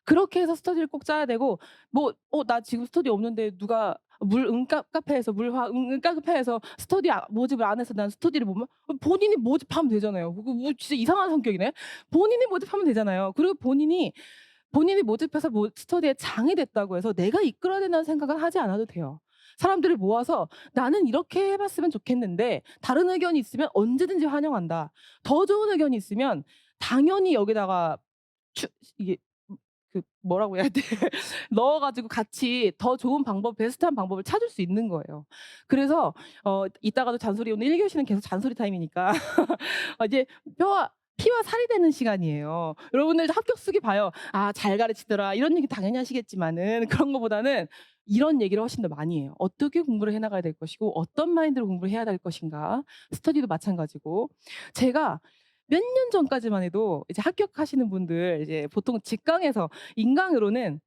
그렇게 해서 스터디를 꼭 짜야 되고 뭐 나 지금 스터디 없는데 누가 물 카페에서 물화 카페에서 스터디 모집을 안 해서 난 스터디를 못 본인이 모집하면 되잖아요. 그거 뭐 진짜 이상한 성격이네. 본인이 모집하면 되잖아요. 그리고 본인이 모집해서 스터디에 장이 됐다고 해서 내가 이끌어야 된다는 생각은 하지 않아도 돼요. 사람들을 모아서 "나는 이렇게 해 봤으면 좋겠는데 다른 의견이 있으면 언제든지 환영한다." 더 좋은 의견이 있으면 당연히 여기다가 추 이게 뭐라고 해야 돼? 넣어 가지고 같이 더 좋은 방법 베스트한 방법을 찾을 수 있는 거예요. 그래서 이따가도 잔소리 오늘 1 교시는 계속 잔소리 타임이니까 이제 피와 살이 되는 시간이에요. 여러분들 합격 수기 봐요. '아 잘 가르치더라.' 이런 얘기 당연히 하시겠지만은 그런 거보다는 이런 얘기를 훨씬 더 많이 해요. 어떻게 공부를 해 나가야 될 것이고 어떤 마인드로 공부를 해야 될 것인가. 스터디도 마찬가지고. 제가 몇 년 전까지만 해도 이제 합격하시는 분들 이제 보통 직강에서 인강으로는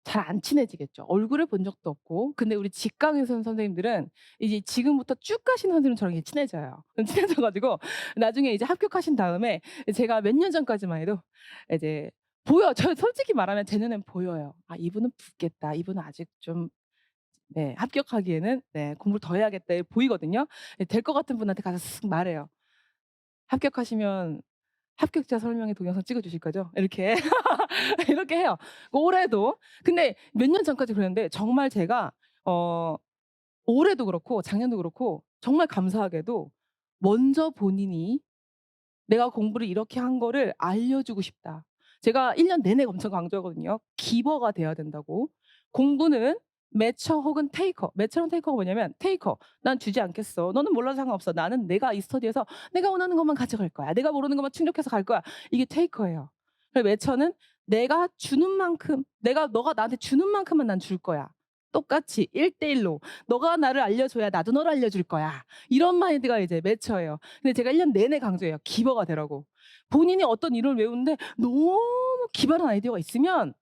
잘 안 친해지겠죠. 얼굴을 본 적도 없고. 근데 우리 직강에서 선생님들은 이제 지금부터 쭉 가시는 선생님은 저랑 이제 친해져요. 친해져 가지고 나중에 이제 합격하신 다음에 제가 몇 년 전까지만 해도 이제 저 솔직히 말하면 제 눈엔 보여요. '아 이분은 붙겠다. 이분은 아직 좀 네 합격하기에는 네 공부를 더 해야겠다.' 보이거든요. 될 것 같은 분한테 가서 슥 말해요. "합격하시면 합격자 설명회 동영상 찍어 주실 거죠?" 이렇게. 이렇게 해요. 올해도. 근데 몇 년 전까지 그랬는데 정말 제가 어 올해도 그렇고 작년도 그렇고 정말 감사하게도 먼저 본인이 내가 공부를 이렇게 한 거를 알려주고 싶다. 제가 1년 내내 엄청 강조하거든요. 기버가 돼야 된다고. 공부는 매처 혹은 테이커. 매처랑 테이커가 뭐냐면 테이커. "난 주지 않겠어. 너는 몰라도 상관없어. 나는 내가 이 스터디에서 내가 원하는 것만 가져갈 거야. 내가 모르는 것만 충족해서 갈 거야." 이게 테이커예요. 그리고 매처는 내가 주는 만큼 너가 나한테 주는 만큼만 난 줄 거야. 똑같이 1대 1로. "너가 나를 알려줘야 나도 너를 알려줄 거야." 이런 마인드가 이제 매처예요. 근데 제가 1년 내내 강조해요. 기버가 되라고. 본인이 어떤 이론을 외우는데 너무 기발한 아이디어가 있으면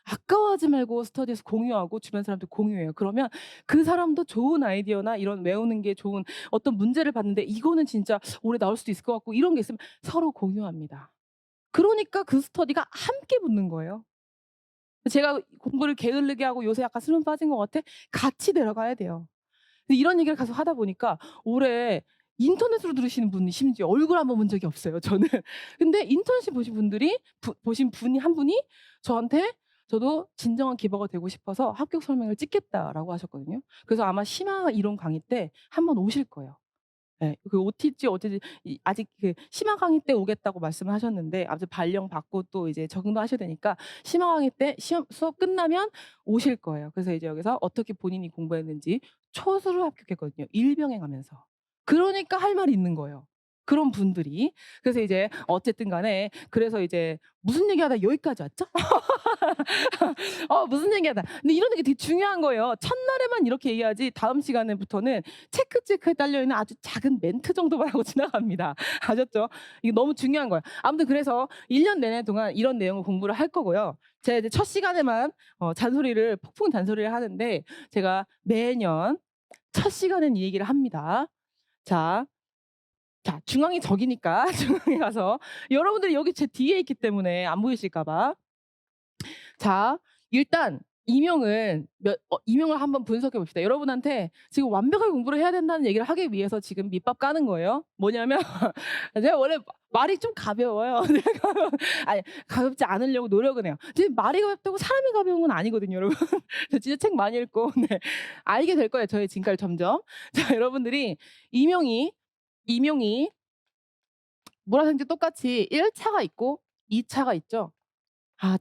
아까워하지 말고 스터디에서 공유하고 주변 사람들 공유해요. 그러면 그 사람도 좋은 아이디어나 이런 외우는 게 좋은 어떤 문제를 봤는데 이거는 진짜 올해 나올 수도 있을 것 같고 이런 게 있으면 서로 공유합니다. 그러니까 그 스터디가 함께 붙는 거예요. 제가 공부를 게을르게 하고 요새 약간 수능 빠진 것 같아? 같이 내려가야 돼요. 근데 이런 얘기를 계속 하다 보니까 올해 인터넷으로 들으시는 분이 심지어 얼굴 한번 본 적이 없어요 저는. 근데 인턴십 보신 분이 한 분이 저한테 "저도 진정한 기버가 되고 싶어서 합격 설명을 찍겠다."라고 하셨거든요. 그래서 아마 심화 이론 강의 때 한 번 오실 거예요. 예. 그 OT지 어쨌든 아직 그 심화 강의 때 오겠다고 말씀을 하셨는데 아무튼 발령 받고 또 이제 적응도 하셔야 되니까 심화 강의 때 시험 수업 끝나면 오실 거예요. 그래서 이제 여기서 어떻게 본인이 공부했는지 초수를 합격했거든요, 일병행하면서. 그러니까 할 말이 있는 거예요, 그런 분들이. 그래서 이제 어쨌든 간에 그래서 이제 무슨 얘기하다 여기까지 왔죠? 무슨 얘기하다. 근데 이런 얘기 되게 중요한 거예요. 첫날에만 이렇게 얘기하지 다음 시간에부터는 체크에 딸려 있는 아주 작은 멘트 정도만 하고 지나갑니다. 아셨죠? 이게 너무 중요한 거예요. 아무튼 그래서 1년 내내 동안 이런 내용을 공부를 할 거고요. 제가 이제 첫 시간에만 잔소리를 폭풍 잔소리를 하는데 제가 매년 첫 시간엔 이 얘기를 합니다. 자, 중앙이 저기니까 중앙에 가서 여러분들이 여기 제 뒤에 있기 때문에 안 보이실까 봐. 자, 일단 이명을 한번 분석해 봅시다. 여러분한테 지금 완벽하게 공부를 해야 된다는 얘기를 하기 위해서 지금 밑밥 까는 거예요. 뭐냐면 제가 원래 말이 좀 가벼워요. 아니, 가볍지 않으려고 노력은 해요. 지금 말이 가볍다고 사람이 가벼운 건 아니거든요, 여러분. 저 진짜 책 많이 읽고 네, 알게 될 거예요, 저의 진가를 점점. 자, 여러분들이 이명이 뭐라든지 똑같이 1차가 있고 2차가 있죠.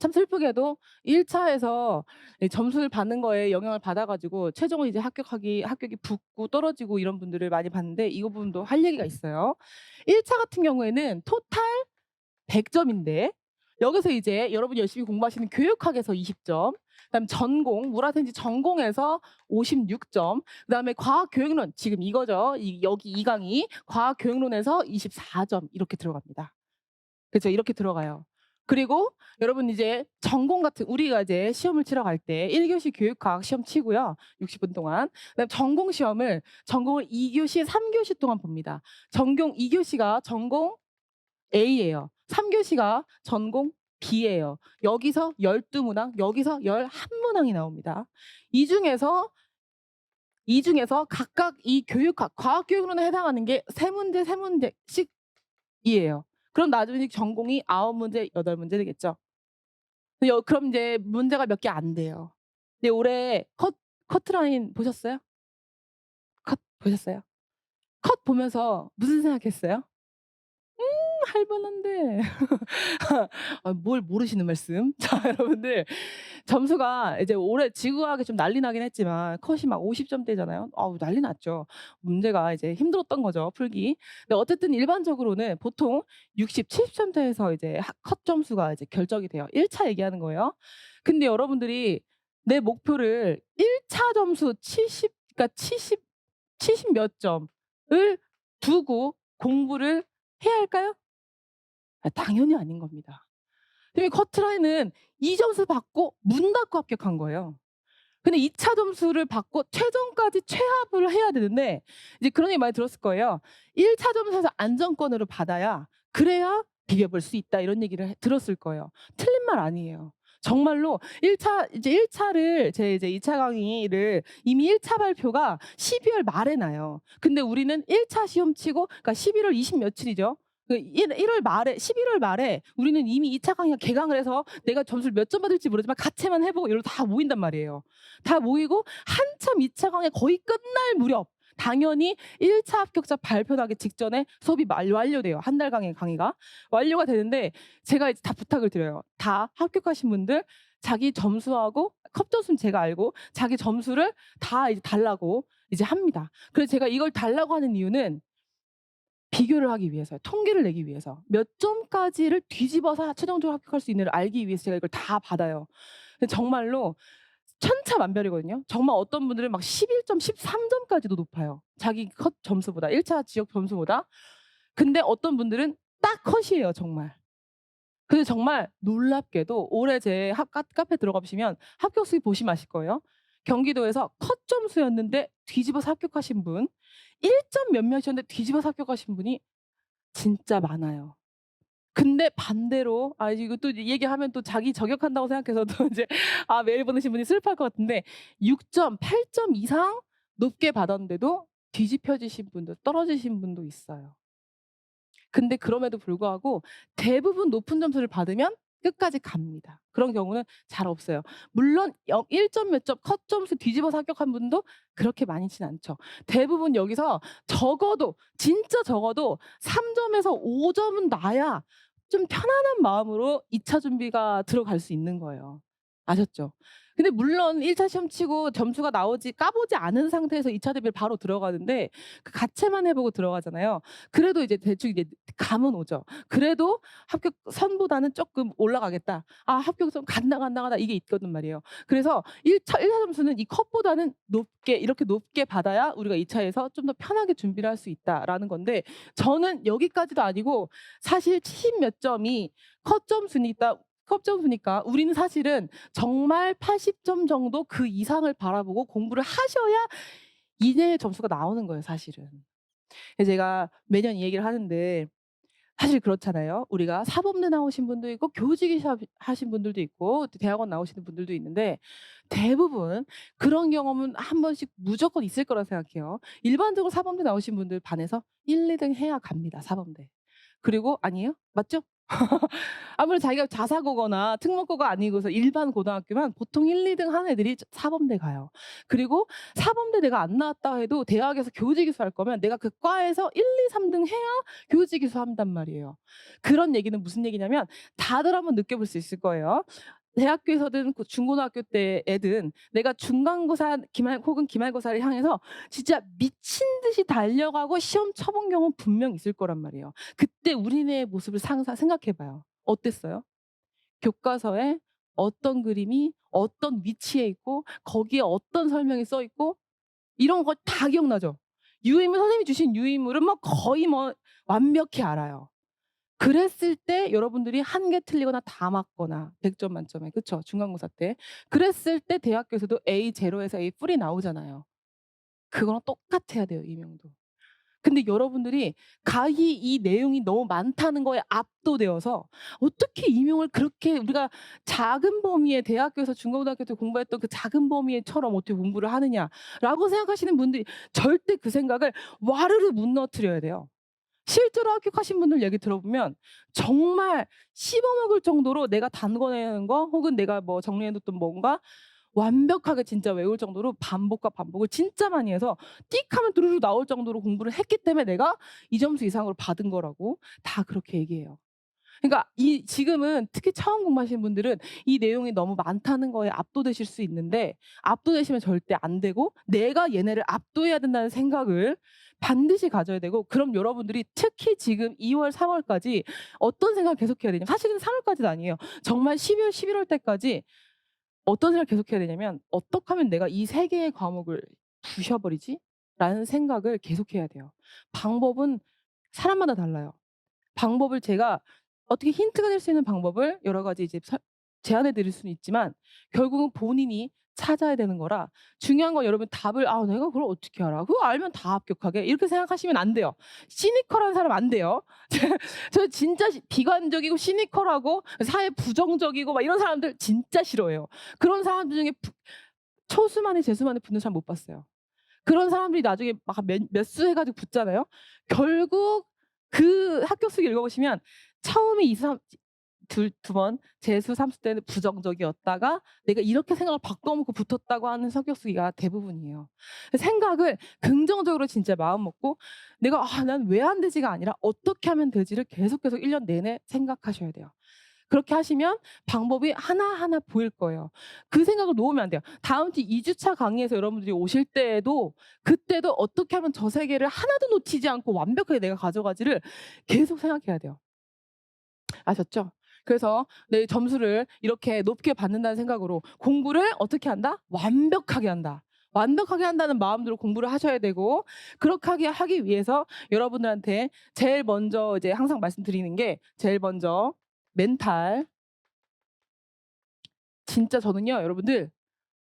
참 슬프게도 1 차에서 점수를 받는 거에 영향을 받아 가지고 최종은 이제 합격이 붙고 떨어지고 이런 분들을 많이 봤는데 이 부분도 할 얘기가 있어요. 1차 같은 경우에는 토탈 100 점인데 여기서 이제 여러분이 열심히 공부하시는 교육학에서 20 점, 그다음에 전공, 뭐라든지 전공에서 56 점, 그다음에 과학교육론 지금 이거죠. 여기 이 강의 과학교육론에서 24 점 이렇게 들어갑니다. 그죠? 이렇게 들어가요. 그리고 여러분 이제 전공 같은 우리가 이제 시험을 치러 갈 때 1 교시 교육과학 시험 치고요. 60분 동안. 그다음에 전공을 2 교시, 3 교시 동안 봅니다. 전공 2 교시가 전공 A예요. 3 교시가 전공 B예요. 여기서 12 문항, 여기서 11 문항이 나옵니다. 이 중에서 각각 이 과학교육론에 해당하는 게 3문제, 3문제씩 이에요. 그럼 나중에 전공이 9문제, 8문제 되겠죠. 그럼 이제 문제가 몇 개 안 돼요. 근데 올해 커트라인 보셨어요? 컷 보셨어요? 컷 보면서 무슨 생각했어요? 할만한데. 뭘 모르시는 말씀. 자, 여러분들 점수가 이제 올해 지구과학이 좀 난리 나긴 했지만 컷이 막 50 점대잖아요. 난리 났죠. 문제가 이제 힘들었던 거죠, 풀기. 근데 어쨌든 일반적으로는 보통 60, 70 점대에서 이제 컷 점수가 이제 결정이 돼요. 1차 얘기하는 거예요. 근데 여러분들이 내 목표를 1차 점수 70, 그러니까 70몇 점을 두고 공부를 해야 할까요? 당연히 아닌 겁니다. 근데 커트라인은 이 점수 받고 문 닫고 합격한 거예요. 근데 2차 점수를 받고 최종까지 최합을 해야 되는데 이제 그런 얘기 많이 들었을 거예요. 1차 점수에서 안정권으로 받아야 그래야 비벼 볼 수 있다 이런 얘기를 들었을 거예요. 틀린 말 아니에요. 정말로 1 차를 제 이제 2차 강의를 이미 1차 발표가 12월 말에 나요. 근데 우리는 1차 시험 치고 그러니까 11월 20 며칠이죠. 그 1월 말에 11월 말에 우리는 이미 2차 강의가 개강을 해서 내가 점수를 몇 점 받을지 모르지만 가채만 해 보고 이러고 다 모인단 말이에요. 다 모이고 한참 2차 강의 거의 끝날 무렵 당연히 1차 합격자 발표나기 직전에 수업이 완료돼요. 한 달 강의가 완료가 되는데 제가 이제 다 부탁을 드려요. 다 합격하신 분들 자기 점수하고 컵 점수는 제가 알고 자기 점수를 다 이제 달라고 이제 합니다. 그래서 제가 이걸 달라고 하는 이유는 비교를 하기 위해서요. 통계를 내기 위해서. 몇 점까지를 뒤집어서 최종적으로 합격할 수 있는지를 알기 위해서 제가 이걸 다 받아요. 근데 정말로 천차만별이거든요. 정말 어떤 분들은 막 11점, 13점까지도 높아요. 자기 컷 점수보다 1차 지역 점수보다. 근데 어떤 분들은 딱 컷이에요, 정말. 근데 정말 놀랍게도 올해 제 카페 들어가 보시면 합격 수기 보시면 아실 거예요. 경기도에서 컷 점수였는데 뒤집어서 합격하신 분, 1점 몇몇이었는데 뒤집어서 합격하신 분이 진짜 많아요. 근데 반대로 이거 또 얘기하면 또 자기 저격한다고 생각해서 또 이제 메일 보내신 분이 슬퍼할 것 같은데 6 점, 8점 이상 높게 받았는데도 뒤집혀지신 분도 떨어지신 분도 있어요. 근데 그럼에도 불구하고 대부분 높은 점수를 받으면 끝까지 갑니다. 그런 경우는 잘 없어요. 물론 1점 몇 점 컷 점수 뒤집어서 합격한 분도 그렇게 많지는 않죠. 대부분 여기서 적어도 진짜 적어도 3 점에서 5 점은 나야 좀 편안한 마음으로 2차 준비가 들어갈 수 있는 거예요. 아셨죠? 근데 물론 1차 시험 치고 점수가 나오지 까보지 않은 상태에서 2차 대비를 바로 들어가는데 그 가채만 해 보고 들어가잖아요. 그래도 이제 대충 이제 감은 오죠. 그래도 합격선보다는 쪼끔 올라가겠다. 합격선 간당간당하다 이게 있거든 말이에요. 그래서 1차 점수는 이 컷보다는 이렇게 높게 받아야 우리가 2 차에서 좀 더 편하게 준비를 할 수 있다라는 건데 저는 여기까지도 아니고 사실 70 몇 점이 컷 점수니까 우리는 사실은 정말 80점 정도 그 이상을 바라보고 공부를 하셔야 이내의 점수가 나오는 거예요 사실은. 그래서 제가 매년 이 얘기를 하는데 사실 그렇잖아요. 우리가 사범대 나오신 분도 있고 교직이 하신 분들도 있고 또 대학원 나오시는 분들도 있는데 대부분 그런 경험은 한 번씩 무조건 있을 거라 생각해요. 일반적으로 사범대 나오신 분들 반에서 1-2등 해야 갑니다 사범대. 그리고 아니에요? 맞죠? 아무래도 자기가 자사고거나 특목고가 아니고서 일반 고등학교면 보통 1-2등 하는 애들이 사범대 가요. 그리고 사범대 내가 안 나왔다 해도 대학에서 교직이수 할 거면 내가 그 과에서 1-2-3등 해야 교직이수 한단 말이에요. 그런 얘기는 무슨 얘기냐면 다들 한번 느껴볼 수 있을 거예요. 대학교에서든 그 중고등학교 때 애든 내가 중간고사 혹은 기말고사를 향해서 진짜 미친 듯이 달려가고 시험 쳐본 경험 분명 있을 거란 말이에요. 그때 우리네 모습을 생각해 봐요. 어땠어요? 교과서에 어떤 그림이 어떤 위치에 있고 거기에 어떤 설명이 써 있고 이런 거 다 기억나죠? 유인물 선생님이 주신 유인물은 뭐 거의 뭐 완벽히 알아요. 그랬을 때 여러분들이 한 개 틀리거나 다 맞거나 100점 만점에 그쵸? 중간고사 때. 그랬을 때 대학교에서도 A 제로에서 A 풀이 나오잖아요. 그거랑 똑같아야 돼요 이명도. 근데 여러분들이 가히 이 내용이 너무 많다는 거에 압도되어서 '어떻게 이명을 그렇게 우리가 작은 범위의 대학교에서 중고등학교 때 공부했던 그 작은 범위처럼 어떻게 공부를 하느냐.'라고 생각하시는 분들이 절대 그 생각을 와르르 무너뜨려야 돼요. 실제로 합격하신 분들 얘기 들어보면 정말 씹어먹을 정도로 내가 단권내는 거 혹은 내가 뭐 정리해 뒀던 뭔가 완벽하게 진짜 외울 정도로 반복과 반복을 진짜 많이 해서 띡 하면 두루루 나올 정도로 공부를 했기 때문에 내가 이 점수 이상으로 받은 거라고 다 그렇게 얘기해요. 그러니까 이 지금은 특히 처음 공부하시는 분들은 이 내용이 너무 많다는 거에 압도되실 수 있는데 압도되시면 절대 안 되고 내가 얘네를 압도해야 된다는 생각을 반드시 가져야 되고 그럼 여러분들이 특히 지금 2 월, 3 월까지 어떤 생각을 계속해야 되냐면 사실은 3 월까지도 아니에요. 정말 12 월, 11월 때까지 어떤 생각을 계속해야 되냐면 '어떻게 하면 내가 이 3 개의 과목을 부셔 버리지?' 라는 생각을 계속해야 돼요. 방법은 사람마다 달라요. 방법을 제가 어떻게 힌트가 될 수 있는 방법을 여러 가지 이제 제안해 드릴 수는 있지만 결국은 본인이 찾아야 되는 거라 중요한 건 여러분 답을 '아 내가 그걸 어떻게 알아? 그거 알면 다 합격하게.' 이렇게 생각하시면 안 돼요. 시니컬한 사람 안 돼요. 저 진짜 비관적이고 시니컬하고 사회 부정적이고 막 이런 사람들 진짜 싫어해요. 그런 사람들 중에 초수만에 재수만에 붙는 사람 못 봤어요. 그런 사람들이 나중에 막 몇 수 해 가지고 붙잖아요. 결국 그 합격수기 읽어보시면 처음에 이삼 두 번 재수, 삼수 때는 부정적이었다가 내가 이렇게 생각을 바꿔 먹고 붙었다고 하는 합격수기가 대부분이에요. 생각을 긍정적으로 진짜 마음 먹고 내가 '아 난 왜 안 되지?'가 아니라 '어떻게 하면 되지?'를 계속 1년 내내 생각하셔야 돼요. 그렇게 하시면 방법이 하나하나 보일 거예요. 그 생각을 놓으면 안 돼요. 다음 주 2 주차 강의에서 여러분들이 오실 때에도 그때도 어떻게 하면 저 세계를 하나도 놓치지 않고 완벽하게 내가 가져가지를 계속 생각해야 돼요. 아셨죠? 그래서 내 점수를 이렇게 높게 받는다는 생각으로 공부를 어떻게 한다? 완벽하게 한다. 완벽하게 한다는 마음으로 공부를 하셔야 되고 그렇게 하기 위해서 여러분들한테 제일 먼저 이제 항상 말씀드리는 게 제일 먼저 멘탈 진짜 저는요 여러분들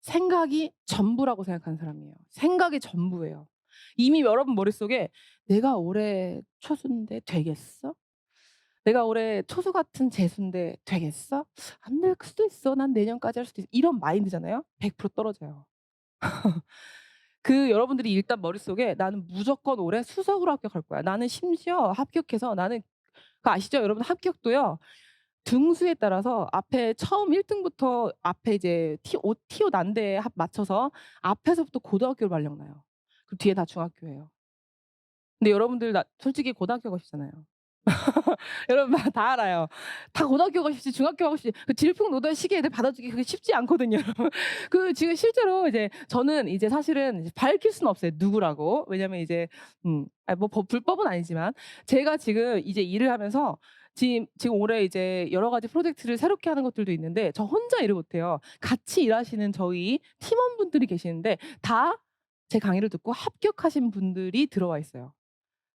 생각이 전부라고 생각하는 사람이에요. 생각이 전부예요. 이미 여러분 머릿속에 '내가 올해 초수인데 되겠어? 내가 올해 초수 같은 재수인데 되겠어? 안 될 수도 있어. 난 내년까지 할 수도 있어.' 이런 마인드잖아요. 100% 떨어져요. 그 여러분들이 일단 머릿속에 '나는 무조건 올해 수석으로 합격할 거야. 나는 심지어 합격해서 나는' 그거 아시죠? 여러분 합격도요. 등수에 따라서 앞에 처음 1 등부터 앞에 이제 티오 난데에 맞춰서 앞에서부터 고등학교로 발령나요. 그리고 뒤에 다 중학교예요. 근데 여러분들 솔직히 고등학교 가고 싶잖아요. 여러분 다 알아요. 다 고등학교 가고 싶지 중학교 가고 싶지 그 질풍노도의 시기에 애들 받아주기 그게 쉽지 않거든요. 그 지금 실제로 이제 저는 이제 사실은 이제 밝힐 수는 없어요, 누구라고. 왜냐면 이제 뭐 불법은 아니지만 제가 지금 이제 일을 하면서 지금 올해 이제 여러 가지 프로젝트를 새롭게 하는 것들도 있는데 저 혼자 일을 못 해요. 같이 일하시는 저희 팀원분들이 계시는데 다 제 강의를 듣고 합격하신 분들이 들어와 있어요.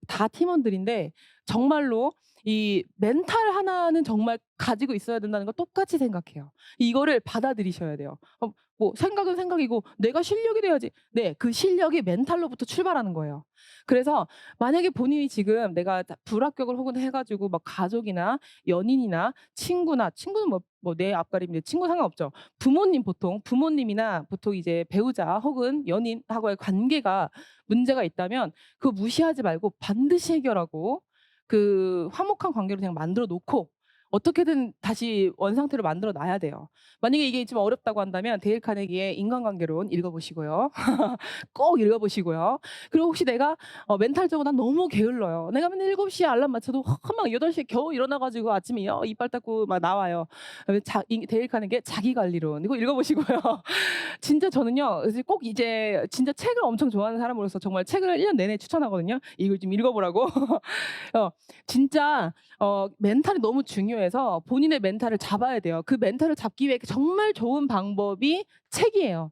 다 팀원들인데 정말로 이 멘탈 하나는 정말 가지고 있어야 된다는 걸 똑같이 생각해요. 이거를 받아들이셔야 돼요. 뭐 생각은 생각이고 내가 실력이 돼야지. 네. 그 실력이 멘탈로부터 출발하는 거예요. 그래서 만약에 본인이 지금 내가 불합격을 혹은 해 가지고 막 가족이나 연인이나 친구는 뭐 내 앞가림인데 친구 상관없죠. 부모님 보통 부모님이나 보통 이제 배우자 혹은 연인하고의 관계가 문제가 있다면 그거 무시하지 말고 반드시 해결하고 그 화목한 관계로 그냥 만들어 놓고 어떻게든 다시 원상태로 만들어 놔야 돼요. 만약에 이게 좀 어렵다고 한다면 데일 카네기의 인간관계론 읽어 보시고요. 꼭 읽어 보시고요. 그리고 혹시 내가 멘탈적으로 난 너무 게을러요. 내가 맨날 7시에 알람 맞춰도 막 8시에 겨우 일어나 가지고 아침에 이빨 닦고 막 나와요. 데일 카네기의 자기관리론 이거 읽어 보시고요. 진짜 저는요. 이제 꼭 이제 진짜 책을 엄청 좋아하는 사람으로서 정말 책을 1년 내내 추천하거든요. 이걸 좀 읽어 보라고. 어 진짜 멘탈이 너무 중요해서 본인의 멘탈을 잡아야 돼요. 그 멘탈을 잡기 위해 정말 좋은 방법이 책이에요.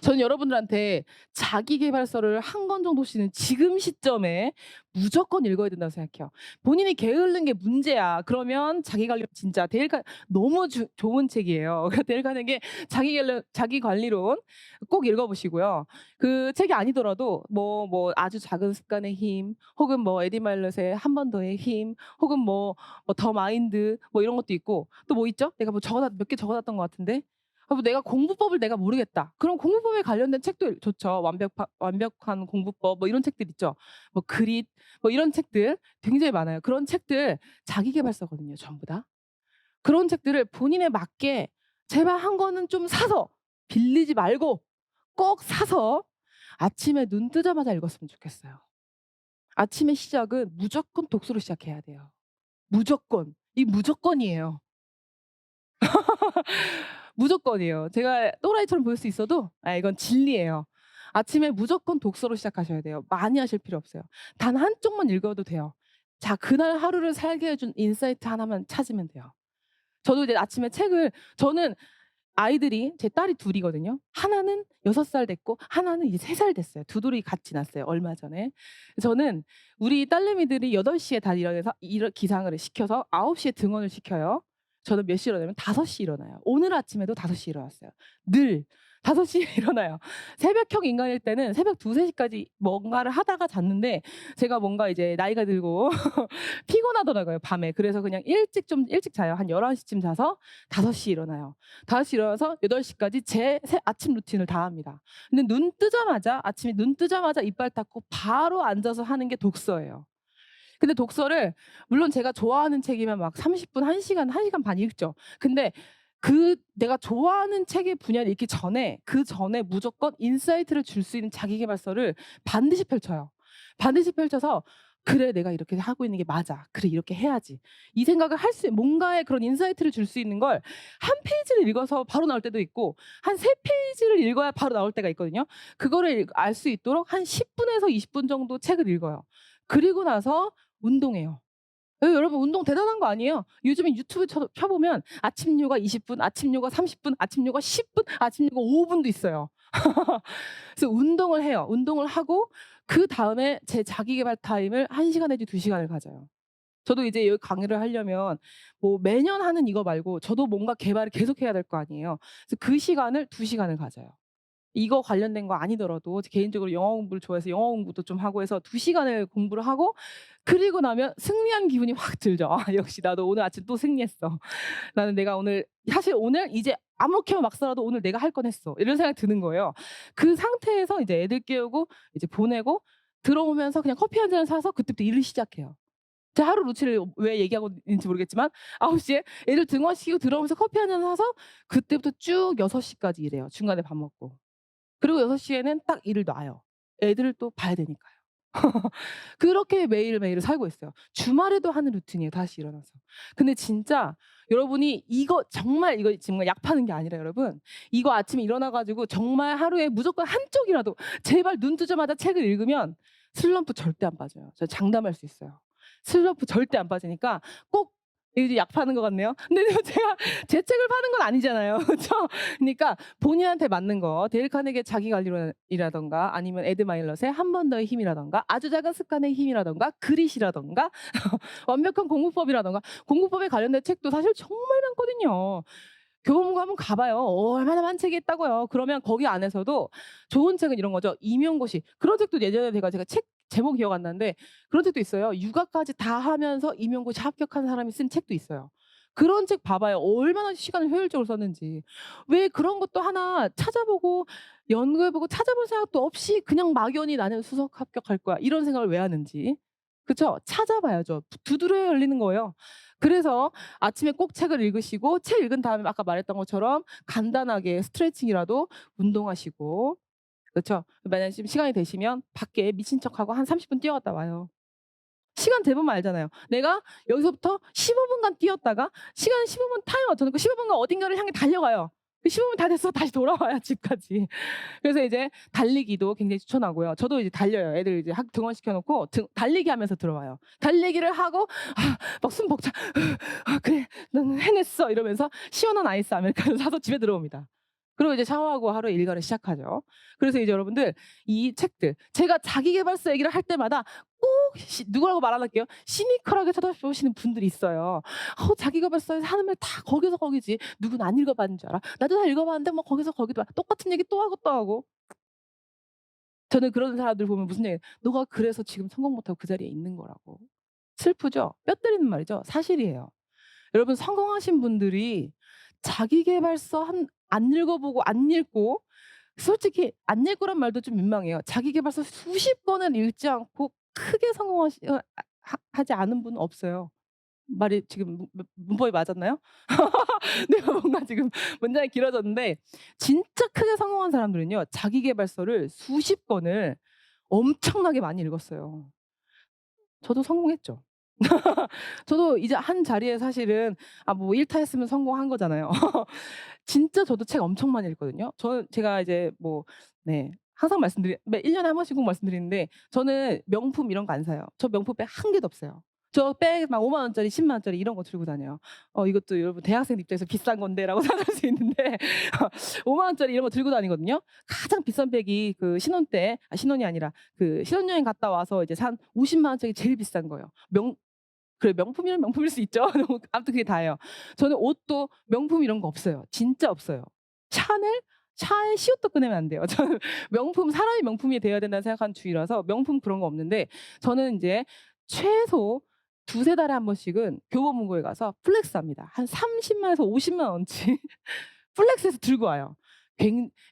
저는 여러분들한테 자기계발서를 한 권 정도씩은 지금 시점에 무조건 읽어야 된다고 생각해요. 본인이 게으른 게 문제야. 그러면 자기관리 진짜 너무 좋은 책이에요. 데일 카네기의 자기관리론 꼭 읽어 보시고요. 그 책이 아니더라도 뭐 아주 작은 습관의 힘 혹은 뭐 에디 마일럿의 한 번 더의 힘 혹은 더 마인드 뭐 이런 것도 있고 또 뭐 있죠? 내가 몇 개 적어 놨던 것 같은데. 뭐 내가 공부법을 내가 모르겠다. 그럼 공부법에 관련된 책도 좋죠. 완벽한 공부법 뭐 이런 책들 있죠. 뭐 그릿 뭐 이런 책들 굉장히 많아요. 그런 책들 자기계발서거든요, 전부 다. 그런 책들을 본인에 맞게 제발 한 권은 좀 사서 빌리지 말고 꼭 사서 아침에 눈 뜨자마자 읽었으면 좋겠어요. 아침의 시작은 무조건 독서로 시작해야 돼요. 무조건. 이 무조건이에요. 무조건이에요. 제가 또라이처럼 보일 수 있어도 이건 진리예요. 아침에 무조건 독서로 시작하셔야 돼요. 많이 하실 필요 없어요. 단 한쪽만 읽어도 돼요. 자, 그날 하루를 살게 해준 인사이트 하나만 찾으면 돼요. 저도 이제 아침에 저는 아이들이 제 딸이 둘 이거든요. 하나는 6살 됐고 하나는 이제 3살 됐어요. 두 돌이 같이 났어요, 얼마 전에. 저는 우리 딸내미들이 8시에 다 일어나서 기상을 시켜서 9시에 등원을 시켜요. 저는 몇 시에 일어나냐면 5시에 일어나요. 오늘 아침에도 5시에 일어났어요. 늘 5시에 일어나요. 새벽형 인간일 때는 새벽 2-3 시까지 뭔가를 하다가 잤는데 제가 뭔가 이제 나이가 들고 피곤하더라고요, 밤에. 그래서 그냥 좀 일찍 자요. 한 11시쯤 자서 5시에 일어나요. 5시에 일어나서 8시까지 제 아침 루틴을 다 합니다. 근데 아침에 눈 뜨자마자 이빨 닦고 바로 앉아서 하는 게 독서예요. 근데 독서를 물론 제가 좋아하는 책이면 막 30분, 1 시간 반 읽죠. 근데 내가 좋아하는 책의 분야를 읽기 전에 그전에 무조건 인사이트를 줄 수 있는 자기계발서를 반드시 펼쳐요. 반드시 펼쳐서 '그래 내가 이렇게 하고 있는 게 맞아. 그래 이렇게 해야지.' 이 생각을 뭔가의 그런 인사이트를 줄 수 있는 걸 한 페이지를 읽어서 바로 나올 때도 있고 한 3 페이지를 읽어야 바로 나올 때가 있거든요. 그거를 알 수 있도록 한 10 분에서 20분 정도 책을 읽어요. 그리고 나서 운동해요. 예, 여러분 운동 대단한 거 아니에요. 요즘에 유튜브 켜보면 아침 요가 20 분, 아침 요가 30 분, 아침 요가 10 분, 아침 요가 5 분도 있어요. 그래서 운동을 해요. 운동을 하고 그다음에 제 자기계발 타임을 1 시간 내지 2 시간을 가져요. 저도 이제 여기 강의를 하려면 뭐 매년 하는 이거 말고 저도 뭔가 개발을 계속해야 될 거 아니에요. 그래서 그 시간을 2 시간을 가져요. 이거 관련된 거 아니더라도 개인적으로 영어 공부를 좋아해서 영어 공부도 좀 하고 해서 2 시간을 공부를 하고 그리고 나면 승리한 기분이 확 들죠. '아 역시 나도 오늘 아침 또 승리했어. 나는 내가 오늘 사실 오늘 이제 아무렇게나 막 살아도 오늘 내가 할 건 했어.' 이런 생각이 드는 거예요. 그 상태에서 이제 애들 깨우고 이제 보내고 들어오면서 그냥 커피 한 잔을 사서 그때부터 일을 시작해요. 제 하루 루틴을 왜 얘기하고 있는지 모르겠지만 9시에 애들 등원시키고 들어오면서 커피 한 잔 사서 그때부터 쭉 6시까지 일해요, 중간에 밥 먹고. 그리고 6시에는 딱 일을 놔요. 애들을 또 봐야 되니까요. 그렇게 매일매일을 살고 있어요. 주말에도 하는 루틴이에요, 다시 일어나서. 근데 진짜 여러분이 이거 정말 약 파는 게 아니라 여러분 이거 아침에 일어나 가지고 정말 하루에 무조건 한 쪽이라도 제발 눈 뜨자마자 책을 읽으면 슬럼프 절대 안 빠져요. 제가 장담할 수 있어요. 슬럼프 절대 안 빠지니까 꼭 이제 약 파는 것 같네요. 근데 제가 제 책을 파는 건 아니잖아요. 그쵸? 그러니까 본인한테 맞는 거 데일 카네기의 자기관리론이라든가 아니면 에드 마일럿의 한 번 더의 힘이라든가 아주 작은 습관의 힘이라든가 그릿이라든가 완벽한 공부법이라든가 공부법에 관련된 책도 사실 정말 많거든요. 교보문고 한번 가 봐요. 얼마나 많은 책이 있다고요. 그러면 거기 안에서도 좋은 책은 이런 거죠. 임용고시. 그런 책도 예전에 제가 책 제목 기억 안 나는데 그런 책도 있어요. 육아까지 다 하면서 임용고시 합격한 사람이 쓴 책도 있어요. 그런 책 봐 봐요. 얼마나 시간을 효율적으로 썼는지. 왜 그런 것도 하나 찾아보고 연구해 보고 찾아볼 생각도 없이 그냥 막연히 '나는 수석 합격할 거야.' 이런 생각을 왜 하는지. 그쵸? 찾아봐야죠. 두드려야 열리는 거예요. 그래서 아침에 꼭 책을 읽으시고 책 읽은 다음에 아까 말했던 것처럼 간단하게 스트레칭이라도 운동하시고 그쵸? 만약에 지금 시간이 되시면 밖에 미친 척하고 한 30분 뛰어갔다 와요. 시간 대보면 알잖아요. 내가 여기서부터 15 분간 뛰었다가 시간 15분 타이머 맞춰 놓고 15 분간 어딘가를 향해 달려가요. 그 15분 다 됐어. 다시 돌아와요 집까지. 그래서 이제 달리기도 굉장히 추천하고요. 저도 이제 달려요. 애들 이제 등원시켜 놓고 달리기 하면서 들어와요. 달리기를 하고 막 숨 벅차. '그래. 너는 해냈어.' 이러면서 시원한 아이스 아메리카노 사서 집에 들어옵니다. 그리고 이제 샤워하고 하루의 일과를 시작하죠. 그래서 이제 여러분들 이 책들 제가 자기 계발서 얘기를 할 때마다 꼭 누구라고 말 안 할게요. 시니컬하게 쳐다보시는 분들이 있어요. 자기 계발서에서 하는 말 다 거기서 거기지. 누군 안 읽어 봤는 줄 알아? 나도 다 읽어 봤는데 뭐 거기서 거기도 똑같은 얘기 또 하고 또 하고. 저는 그런 사람들 보면 무슨 얘기 너가 그래서 지금 성공 못 하고 그 자리에 있는 거라고. 슬프죠? 뼈 때리는 말이죠. 사실이에요. 여러분 성공하신 분들이 자기계발서 안 읽어보고 안 읽고 솔직히 안 읽고란 말도 좀 민망해요. 자기계발서 수십 권을 읽지 않고 크게 성공하시 어 하지 않은 분은 없어요. 말이 지금 문법이 맞았나요? 내가 뭔가 지금 문장이 길어졌는데 진짜 크게 성공한 사람들은요. 자기계발서를 수십 권을 엄청나게 많이 읽었어요. 저도 성공했죠. 저도 이제 한 자리에 사실은 뭐 1 타 했으면 성공한 거잖아요. 진짜 저도 책 엄청 많이 읽거든요. 제가 이제 네 항상 매 1 년에 한 번씩 꼭 말씀드리는데 저는 명품 이런 거 안 사요. 저 명품백 한 개도 없어요. 저 백 막 5만 원짜리 10만 원짜리 이런 거 들고 다녀요. 이것도 여러분 대학생 입장에서 비싼 건데라고 생각할 수 있는데 5만 원짜리 이런 거 들고 다니거든요. 가장 비싼 백이 그 신혼 때 신혼이 아니라 그 신혼여행 갔다 와서 이제 산 50만 원짜리 제일 비싼 거예요. 그래 명품이면 명품일 수 있죠. 아무튼 그게 다예요. 저는 옷도 명품 이런 거 없어요. 진짜 없어요. 샤넬? 샤의 시옷도 꺼내면 안 돼요. 저는 명품 사람이 명품이 되어야 된다는 생각하는 주의라서 명품 그런 거 없는데 저는 인제 최소 두세 달에 한 번씩은 교보문고에 가서 플렉스합니다. 한 30만 에서 50만 원치 플렉스해서 들고 와요.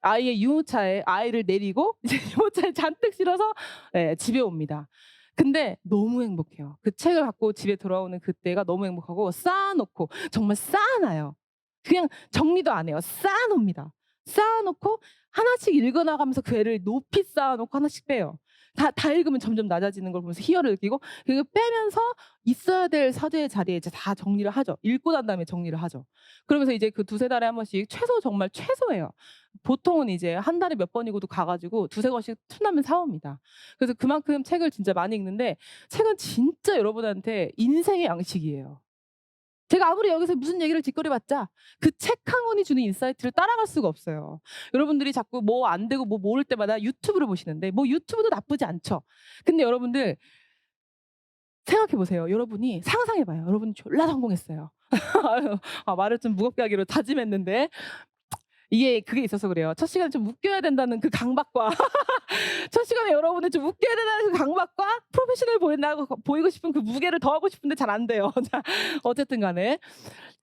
아이의 유모차에 아이를 내리고 이제 유모차에 잔뜩 실어서 예 집에 옵니다. 근데 너무 행복해요. 그 책을 갖고 집에 돌아오는 그때가 너무 행복하고 쌓아 놓고 정말 쌓아 놔요. 그냥 정리도 안 해요. 쌓아 놓습니다. 쌓아 놓고 하나씩 읽어 나가면서 그 애를 높이 쌓아 놓고 하나씩 빼요. 다 읽으면 점점 낮아지는 걸 보면서 희열을 느끼고 그리고 빼면서 있어야 될 서재의 자리에 이제 다 정리를 하죠. 읽고 난 다음에 정리를 하죠. 그러면서 이제 그 두세 달에 한 번씩 최소 정말 최소예요. 보통은 이제 한 달에 몇 번이고도 가 가지고 두세 권씩 틈나면 사 옵니다. 그래서 그만큼 책을 진짜 많이 읽는데 책은 진짜 여러분한테 인생의 양식이에요. 제가 아무리 여기서 무슨 얘기를 짓거려 봤자 그 책 한 권이 주는 인사이트를 따라갈 수가 없어요. 여러분들이 자꾸 뭐 안 되고 뭐 모를 때마다 유튜브를 보시는데 뭐 유튜브도 나쁘지 않죠. 근데 여러분들 생각해 보세요. 여러분이 상상해 봐요. 여러분이 졸라 성공했어요. 아유 말을 좀 무겁게 하기로 다짐했는데 이게 그게 있어서 그래요. 첫 시간에 좀 웃겨야 된다는 그 강박과 첫 시간에 여러분을 좀 웃겨야 된다는 그 강박과 프로페셔널 보이고 싶은 그 무게를 더하고 싶은데 잘 안 돼요. 자 어쨌든 간에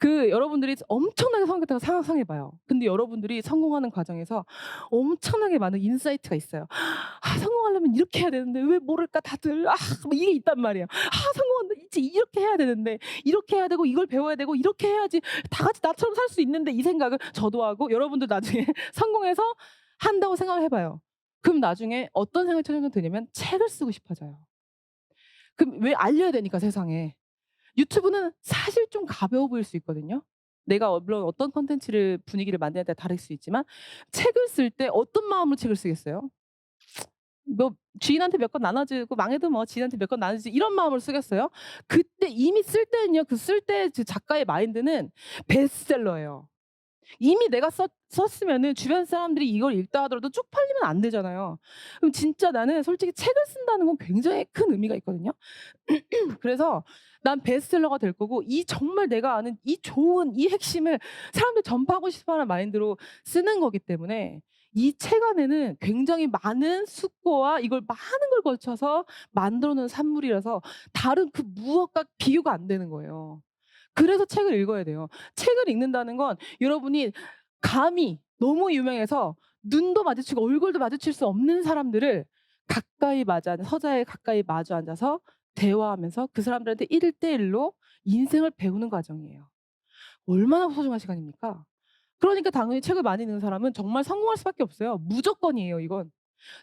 여러분들이 엄청나게 성공했다고 상상해 봐요. 근데 여러분들이 성공하는 과정에서 엄청나게 많은 인사이트가 있어요. '성공하려면 이렇게 해야 되는데 왜 모를까 다들.' 막 이게 있단 말이에요. '성공한다. 이제 이렇게 해야 되는데 이렇게 해야 되고 이걸 배워야 되고 이렇게 해야지 다 같이 나처럼 살 수 있는데.' 이 생각을 저도 하고 여러분도 나중에 성공해서 한다고 생각을 해 봐요. 그럼 나중에 어떤 생각이 처음에 드냐면 책을 쓰고 싶어져요. 그럼 왜 알려야 되니까 세상에. 유튜브는 사실 좀 가벼워 보일 수 있거든요. 내가 물론 어떤 콘텐츠를 분위기를 만드냐에 따라 다를 수 있지만 책을 쓸 때 어떤 마음으로 책을 쓰겠어요? 뭐 지인한테 몇 권 나눠주고 망해도 뭐 지인한테 몇 권 나눠주지 이런 마음으로 쓰겠어요? 그때 이미 쓸 때는요. 쓸 때 그 작가의 마인드는 베스트셀러예요. 이미 내가 썼으면은 주변 사람들이 이걸 읽다 하더라도 쭉 팔리면 안 되잖아요. 그럼 진짜 나는 솔직히 책을 쓴다는 건 굉장히 큰 의미가 있거든요. 그래서 난 베스트셀러가 될 거고 이 정말 내가 아는 이 좋은 이 핵심을 사람들 전파하고 싶어하는 마인드로 쓰는 거기 때문에 이 책 안에는 굉장히 많은 숙고와 이걸 많은 걸 거쳐서 만들어 놓은 산물이라서 다른 그 무엇과 비교가 안 되는 거예요. 그래서 책을 읽어야 돼요. 책을 읽는다는 건 여러분이 감히 너무 유명해서 눈도 마주치고 얼굴도 마주칠 수 없는 사람들을 가까이 서자에 가까이 마주 앉아서 대화하면서 그 사람들한테 1대1로 인생을 배우는 과정이에요. 얼마나 소중한 시간입니까? 그러니까 당연히 책을 많이 읽는 사람은 정말 성공할 수밖에 없어요. 무조건이에요, 이건.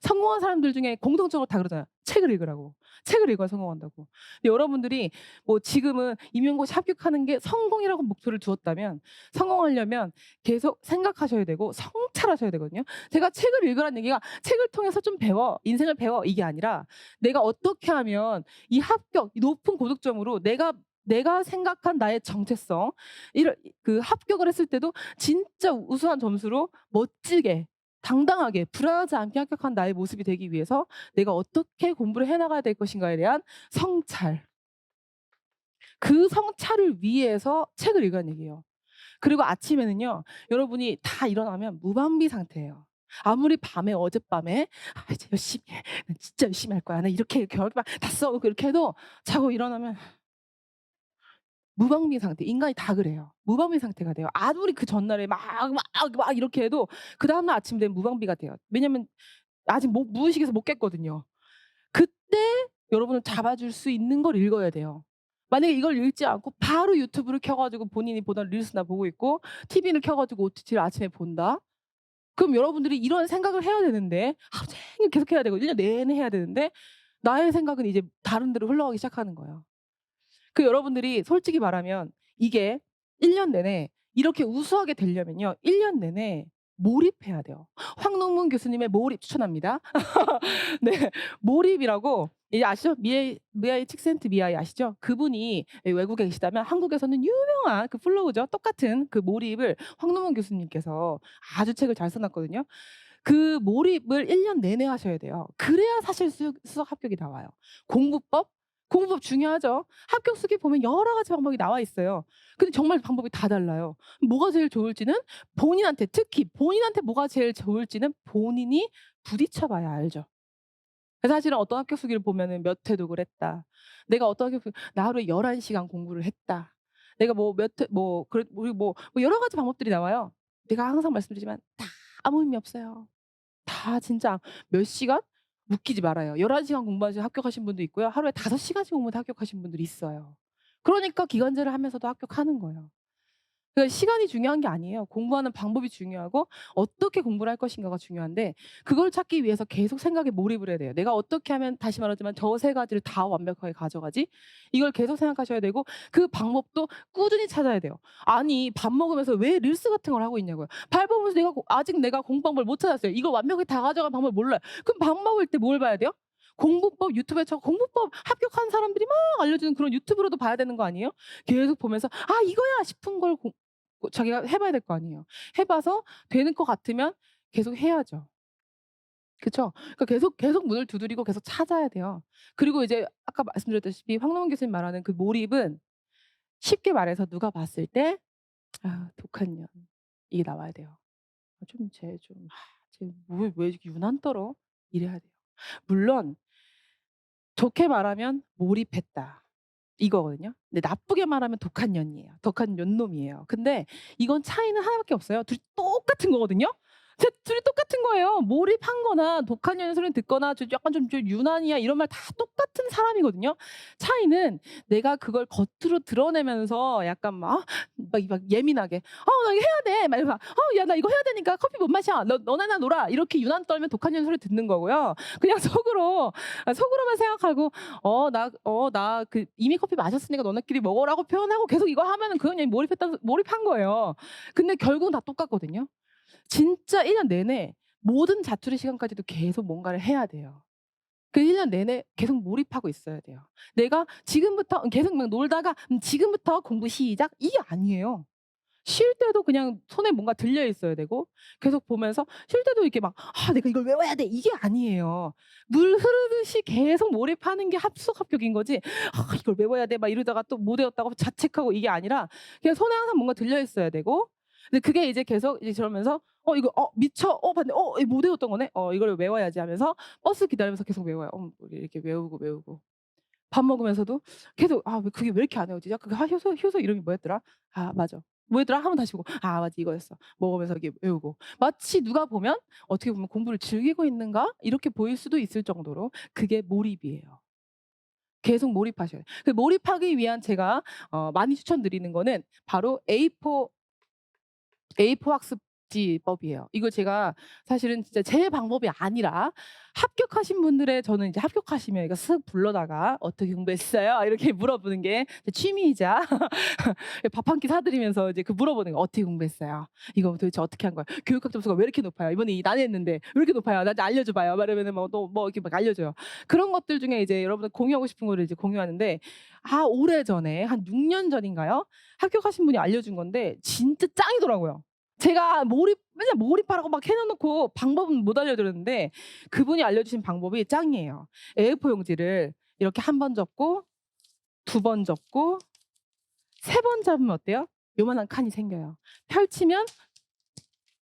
성공한 사람들 중에 공통적으로 다 그러잖아요. 책을 읽으라고. 책을 읽어야 성공한다고. 근데 여러분들이 뭐 지금은 임용고시 합격하는 게 성공이라고 목표를 두었다면 성공하려면 계속 생각하셔야 되고 성찰하셔야 되거든요. 제가 책을 읽으라는 얘기가 책을 통해서 좀 배워, 인생을 배워 이게 아니라 내가 어떻게 하면 이 합격, 이 높은 고득점으로 내가 생각한 나의 정체성, 이런 그 합격을 했을 때도 진짜 우수한 점수로 멋지게 당당하게 불안하지 않게 합격한 나의 모습이 되기 위해서 내가 어떻게 공부를 해 나가야 될 것인가에 대한 성찰. 그 성찰을 위해서 책을 읽으라는 얘기예요. 그리고 아침에는요. 여러분이 다 일어나면 무방비 상태예요. 아무리 밤에 어젯밤에 '아 이제 열심히 해. 난 진짜 열심히 할 거야. 나 이렇게 겨울밤 다 써 놓고.' 이렇게 해도 자고 일어나면 무방비 상태. 인간이 다 그래요. 무방비 상태가 돼요. 아무리 그 전날에 막 이렇게 해도 그다음 날 아침 되면 무방비가 돼요. 왜냐면 아직 무의식에서 못 깼거든요. 그때 여러분을 잡아줄 수 있는 걸 읽어야 돼요. 만약에 이걸 읽지 않고 바로 유튜브를 켜 가지고 본인이 보던 릴스나 보고 있고 TV를 켜 가지고 OTT를 아침에 본다? 그럼 여러분들이 이런 생각을 해야 되는데 하루 종일 계속 해야 되고 1년 내내 해야 되는데 나의 생각은 이제 다른 데로 흘러가기 시작하는 거예요. 여러분들이 솔직히 말하면 이게 1년 내내 이렇게 우수하게 되려면요. 1년 내내 몰입해야 돼요. 황농문 교수님의 몰입 추천합니다. 네. 몰입이라고 이제 아시죠? 미하일 칙센트미하이 아시죠? 그분이 외국에 계시다면 한국에서는 유명한 그 플로우죠. 똑같은 그 몰입을 황농문 교수님께서 아주 책을 잘 써 놨거든요. 그 몰입을 1년 내내 하셔야 돼요. 그래야 사실 수석 합격이 나와요. 공부법? 공부법 중요하죠. 합격 수기 보면 여러 가지 방법이 나와 있어요. 근데 정말 방법이 다 달라요. 뭐가 제일 좋을지는 본인한테 특히 본인한테 뭐가 제일 좋을지는 본인이 부딪혀 봐야 알죠. 사실은 어떤 합격 수기를 보면은 몇 회 독을 했다. 내가 어떤 합격 수기 나 하루에 11 시간 공부를 했다. 내가 뭐 몇 회 뭐 그래 우리 뭐 여러 가지 방법들이 나와요. 내가 항상 말씀드리지만 다 아무 의미 없어요. 다 진짜 몇 시간? 웃기지 말아요. 11 시간 공부하셔서 합격하신 분도 있고요. 하루에 5 시간씩 공부해서 합격하신 분들이 있어요. 그러니까 기간제를 하면서도 합격하는 거예요. 그러니까 시간이 중요한 게 아니에요. 공부하는 방법이 중요하고 어떻게 공부를 할 것인가가 중요한데 그걸 찾기 위해서 계속 생각에 몰입을 해야 돼요. '내가 어떻게 하면' 다시 말하지만 '저 세 가지를 다 완벽하게 가져가지?' 이걸 계속 생각하셔야 되고 그 방법도 꾸준히 찾아야 돼요. 아니 밥 먹으면서 왜 릴스 같은 걸 하고 있냐고요. 밥 먹으면서 아직 내가 공부 방법을 못 찾았어요. 이걸 완벽하게 다 가져갈 방법을 몰라요. 그럼 밥 먹을 때 뭘 봐야 돼요? 공부법 유튜브에 쳐 공부법 합격한 사람들이 막 알려주는 그런 유튜브로도 봐야 되는 거 아니에요? 계속 보면서 '아 이거야.' 싶은 걸 자기가 해 봐야 될 거 아니에요. 해 봐서 되는 것 같으면 계속 해야죠. 그쵸? 그러니까 계속 문을 두드리고 계속 찾아야 돼요. 그리고 이제 아까 말씀드렸다시피 황노은 교수님 말하는 그 몰입은 쉽게 말해서 누가 봤을 때 '아 독한 년.' 이게 나와야 돼요. '아 좀 쟤 좀 쟤 왜 이렇게 유난 떨어?' 이래야 돼요. 물론 좋게 말하면 몰입했다. 이거거든요. 근데 나쁘게 말하면 독한 년이에요. 독한 년놈이에요. 근데 이건 차이는 하나밖에 없어요. 둘이 똑같은 거거든요. 둘이 똑같은 거예요. 몰입한 거나 독한 년 소리 듣거나 약간 좀 유난이야 이런 말 다 똑같은 사람이거든요. 차이는 내가 그걸 겉으로 드러내면서 약간 막 예민하게 나 이거 해야 돼." 막 이러면서 야 나 이거 해야 되니까 커피 못 마셔. 너네나 놀아." 이렇게 유난 떨면 독한 년 소리 듣는 거고요. 그냥 속으로만 생각하고 나 그 이미 커피 마셨으니까 너네끼리 먹으라고 표현하고 계속 이거 하면은 그건 그냥 몰입한 거예요. 근데 결국은 다 똑같거든요. 진짜 1년 내내 모든 자투리 시간까지도 계속 뭔가를 해야 돼요. 그 1년 내내 계속 몰입하고 있어야 돼요. 내가 지금부터 계속 막 놀다가 지금부터 공부 시작." 이게 아니에요. 쉴 때도 그냥 손에 뭔가 들려 있어야 되고 계속 보면서 쉴 때도 이렇게 막 '아 내가 이걸 외워야 돼.' 이게 아니에요. 물 흐르듯이 계속 몰입하는 게 합숙 합격인 거지 '아 이걸 외워야 돼.' 막 이러다가 또 못 외웠다고 자책하고 이게 아니라 그냥 손에 항상 뭔가 들려 있어야 되고 근데 그게 이제 계속 이제 저러면서 '어 이거 미쳐. 봤는데 이거 못 외웠던 거네. 이걸 외워야지.' 하면서 버스 기다리면서 계속 외워요. 이렇게 외우고. 밥 먹으면서도 계속 '아 왜 그게 왜 이렇게 안 외워지지? 그 효소 이름이 뭐였더라? 아 맞아. 뭐였더라?' 하면 다시 보고 '아 맞아. 이거였어.' 먹으면서 이게 외우고. 마치 누가 보면 어떻게 보면 '공부를 즐기고 있는가?' 이렇게 보일 수도 있을 정도로 그게 몰입이에요. 계속 몰입하셔야 돼요. 그 몰입하기 위한 제가 많이 추천드리는 거는 바로 A4 학습지법이에요. 이거 제가 사실은 진짜 제 방법이 아니라 합격하신 분들의 저는 이제 합격하시면 이거 쓱 불러다가 "어떻게 공부했어요?" 이렇게 물어보는 게 제 취미이자 밥 한 끼 사드리면서 이제 그 물어보는 거예요. "어떻게 공부했어요? 이거 도대체 어떻게 한 거예요? 교육학 점수가 왜 이렇게 높아요? 이번에 이 난해했는데 왜 이렇게 높아요? 나한테 알려줘 봐요." 막 이러면은 또 이렇게 막 알려줘요. 그런 것들 중에 이제 여러분들 공유하고 싶은 거를 이제 공유하는데 오래전에 한 6년 전인가요? 합격하신 분이 알려준 건데 진짜 짱이더라고요. 제가 맨날 몰입하라고 막 해 놓고 방법은 못 알려드렸는데 그분이 알려주신 방법이 짱이에요. A4 용지를 이렇게 한 번 접고 두 번 접고 세 번 잡으면 어때요? 요만한 칸이 생겨요. 펼치면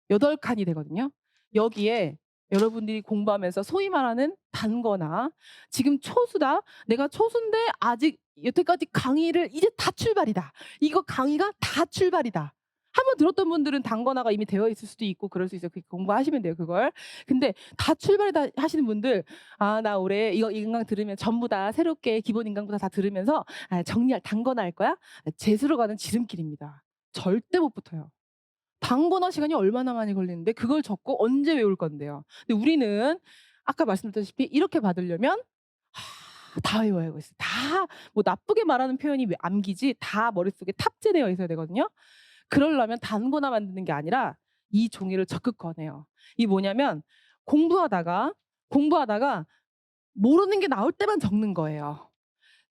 8 칸이 되거든요. 여기에 여러분들이 공부하면서 소위 말하는 단거나 지금 초수다. 내가 초수인데 아직 여태까지 강의를 이제 다 출발이다. 이거 강의가 다 출발이다. 한 번 들었던 분들은 단거나가 이미 되어 있을 수도 있고 그럴 수 있어요. 그 공부하시면 돼요, 그걸. 근데 다 출발이다 하시는 분들 '아 나 올해 이거 이 강강 들으면 전부 다 새롭게 기본 인강부터 다 들으면서 정리할 단거나 할 거야.' 재수로 가는 지름길입니다. 절대 못 붙어요. 단거나 시간이 얼마나 많이 걸리는데 그걸 적고 언제 외울 건데요. 근데 우리는 아까 말씀드렸다시피 이렇게 받으려면 다 외워야 있어요. 다 뭐 나쁘게 말하는 표현이 왜 암기지 다 머릿속에 탑재되어 있어야 되거든요. 그러려면 단거나 만드는 게 아니라 이 종이를 적극 권해요. 이게 뭐냐면 공부하다가, 공부하다가 모르는 게 나올 때만 적는 거예요.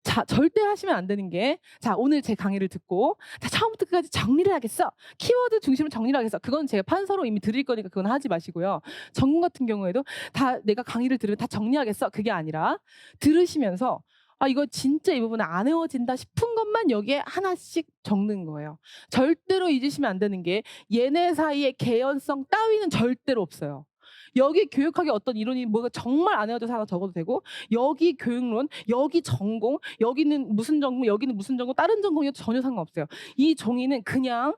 자 절대 하시면 안 되는 게 오늘 제 강의를 듣고 '자 처음부터 끝까지 정리를 하겠어. 키워드 중심으로 정리를 하겠어.' 그건 제가 판서로 이미 드릴 거니까 그건 하지 마시고요. 전공 같은 경우에도 다 내가 강의를 들으면 다 정리하겠어. 그게 아니라 들으시면서 '아 이거 진짜 이 부분은 안 외워진다.' 싶은 것만 여기에 하나씩 적는 거예요. 절대로 잊으시면 안 되는 게 얘네 사이의 개연성 따위는 절대로 없어요. 여기 교육학의 어떤 이론이 뭐가 정말 안 외워져서 하나 적어도 되고 여기 교육론, 여기 전공, 여기는 무슨 전공, 여기는 무슨 전공, 다른 전공이어도 전혀 상관없어요. 이 종이는 그냥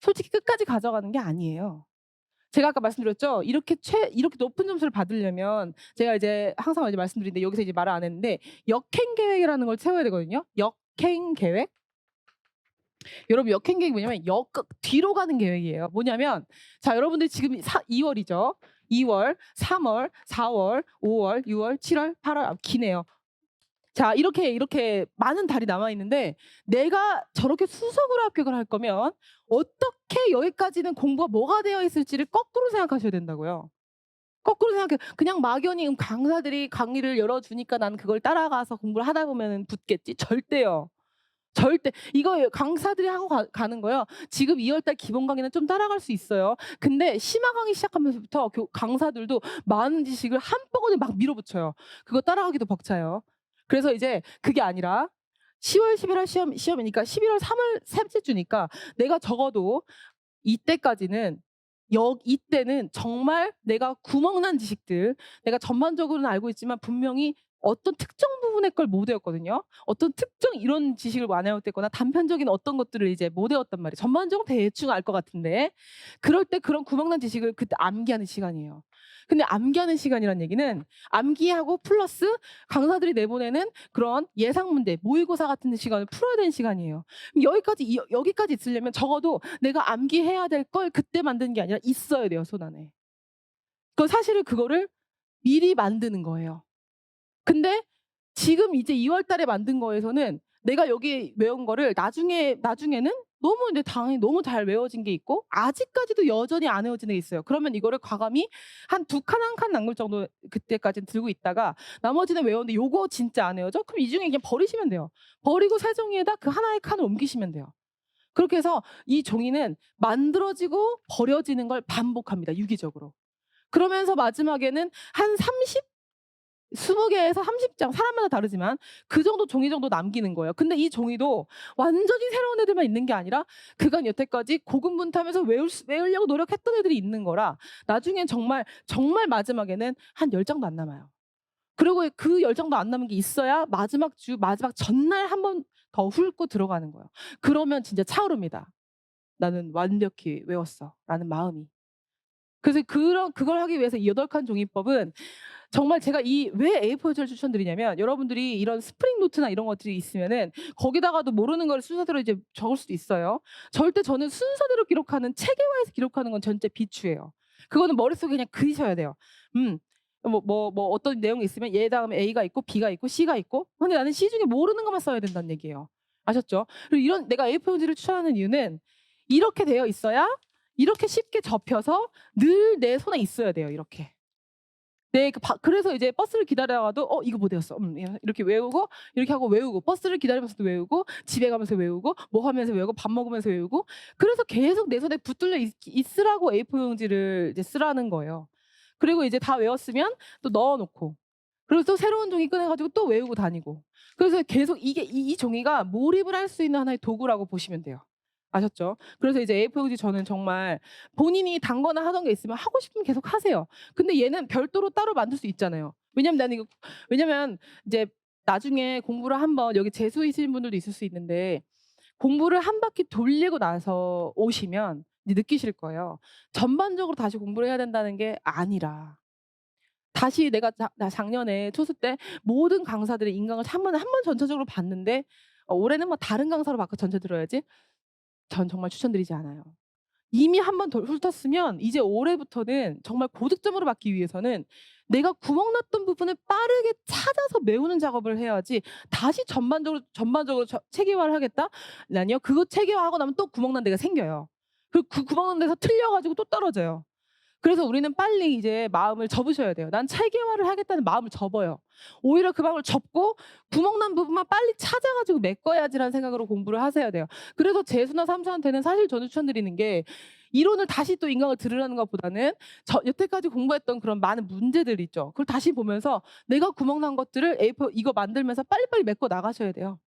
솔직히 끝까지 가져가는 게 아니에요. 제가 아까 말씀드렸죠. 이렇게 높은 점수를 받으려면 제가 이제 항상 이제 말씀드리는데 여기서 이제 말을 안 했는데 역행 계획이라는 걸 세워야 되거든요. 역행 계획. 여러분 역행 계획이 뭐냐면 뒤로 가는 계획이에요. 뭐냐면 여러분들 지금 2 월이죠. 2 월, 3 월, 4 월, 5 월, 6 월, 7 월, 8월 기네요. 이렇게 많은 달이 남아 있는데 내가 저렇게 수석으로 합격을 할 거면 어떻게 여기까지는 공부가 뭐가 되어 있을지를 거꾸로 생각하셔야 된다고요. 거꾸로 생각해 그냥 막연히 강사들이 강의를 열어 주니까 나는 그걸 따라가서 공부를 하다 보면은 붙겠지. 절대요. 절대 이거 강사들이 하고 가는 거요. 지금 2 월달 기본 강의는 좀 따라갈 수 있어요. 근데 심화 강의 시작하면서부터 강사들도 많은 지식을 한꺼번에 막 밀어붙여요. 그거 따라가기도 벅차요. 그래서 이제 그게 아니라 10 월, 11월 시험이니까 11 월, 3월 셋째 주니까 내가 적어도 이때까지는 이때는 정말 내가 구멍난 지식들 내가 전반적으로는 알고 있지만 분명히 어떤 특정 부분의 걸 못 외웠거든요. 어떤 특정 이런 지식을 안 외웠댔거나 단편적인 어떤 것들을 이제 못 외웠단 말이에요. 전반적으로 대충 알 것 같은데 그럴 때 그런 구멍난 지식을 그때 암기하는 시간이에요. 근데 암기하는 시간이란 얘기는 암기하고 플러스 강사들이 내보내는 그런 예상 문제, 모의고사 같은 시간을 풀어야 되는 시간이에요. 그럼 여기까지 있으려면 적어도 내가 암기해야 될 걸 그때 만드는 게 아니라 있어야 돼요, 손 안에. 사실은 그거를 미리 만드는 거예요. 근데 지금 이제 2월 달에 만든 거에서는 내가 여기 외운 거를 나중에는 너무 이제 당연히 너무 잘 외워진 게 있고 아직까지도 여전히 안 외워진 게 있어요. 그러면 이거를 과감히 한 2 칸, 1칸 남을 정도 그때까지는 들고 있다가 나머지는 외웠는데 요거 진짜 안 외워져? 그럼 이 중에 그냥 버리시면 돼요. 버리고 새 종이에다 그 하나의 칸을 옮기시면 돼요. 그렇게 해서 이 종이는 만들어지고 버려지는 걸 반복합니다, 유기적으로. 그러면서 마지막에는 한 20 개에서 30장, 사람마다 다르지만 그 정도 종이 정도 남기는 거예요. 근데 이 종이도 완전히 새로운 애들만 있는 게 아니라 그간 여태까지 고군분투하면서 외우려고 노력했던 애들이 있는 거라 나중엔 정말, 정말 마지막에는 한 10장도 안 남아요. 그리고 그 10장도 안 남은 게 있어야 마지막 전날 한 번 더 훑고 들어가는 거예요. 그러면 진짜 차오릅니다. '나는 완벽히 외웠어.'라는 마음이. 그래서 그걸 하기 위해서 이 8칸 종이법은 정말 제가 이 왜 A4 용지를 추천드리냐면 여러분들이 이런 스프링 노트나 이런 것들이 있으면은 거기다가도 모르는 걸 순서대로 이제 적을 수도 있어요. 절대 저는 순서대로 기록하는 체계화해서 기록하는 건 전체 비추예요. 그거는 머릿속에 그냥 그리셔야 돼요. 음. 어떤 내용이 있으면 얘 다음에 A가 있고 B가 있고 C가 있고 근데 나는 C 중에 모르는 것만 써야 된다는 얘기예요. 아셨죠? 그리고 이런 내가 A4 용지를 추천하는 이유는 이렇게 되어 있어야 이렇게 쉽게 접혀서 늘 내 손에 있어야 돼요, 이렇게. 네. 그래서 이제 버스를 기다려가도 이거 뭐 되었어. 이렇게 외우고 이렇게 하고 외우고 버스를 기다리면서도 외우고 집에 가면서 외우고 뭐 하면서 외우고 밥 먹으면서 외우고 그래서 계속 내 손에 붙들려 있으라고 A4 용지를 이제 쓰라는 거예요. 그리고 이제 다 외웠으면 또 넣어 놓고 그리고 또 새로운 종이 꺼내 가지고 또 외우고 다니고 그래서 계속 이게 이 종이가 몰입을 할 수 있는 하나의 도구라고 보시면 돼요. 아셨죠? 그래서 이제 A4 용지 저는 정말 본인이 단거나 하던 게 있으면 하고 싶으면 계속 하세요. 근데 얘는 별도로 따로 만들 수 있잖아요. 왜냐면 이제 나중에 공부를 한번 여기 재수이신 분들도 있을 수 있는데 공부를 한 바퀴 돌리고 나서 오시면 이제 느끼실 거예요. 전반적으로 다시 공부를 해야 된다는 게 아니라 다시 내가 나 작년에 초수 때 모든 강사들의 인강을 한 번 전체적으로 봤는데 올해는 뭐 다른 강사로 바꿔 전체 들어야지. 전 정말 추천드리지 않아요. 이미 한 번 더 훑었으면 이제 올해부터는 정말 고득점으로 받기 위해서는 내가 구멍 났던 부분을 빠르게 찾아서 메우는 작업을 해야지 다시 전반적으로 체계화를 하겠다? 아니요. 그거 체계화하고 나면 또 구멍 난 데가 생겨요. 그리고 그 구멍 난 데서 틀려 가지고 또 떨어져요. 그래서 우리는 빨리 이제 마음을 접으셔야 돼요. '난 체계화를 하겠다.'는 마음을 접어요. 오히려 그 마음을 접고 구멍 난 부분만 빨리 찾아 가지고 메꿔야지라는 생각으로 공부를 하셔야 돼요. 그래서 재수나 삼수한테는 사실 저는 추천드리는 게 이론을 다시 또 인강을 들으라는 것보다는 여태까지 공부했던 그런 많은 문제들 있죠. 그걸 다시 보면서 내가 구멍 난 것들을 A4 이거 만들면서 빨리빨리 메꿔 나가셔야 돼요.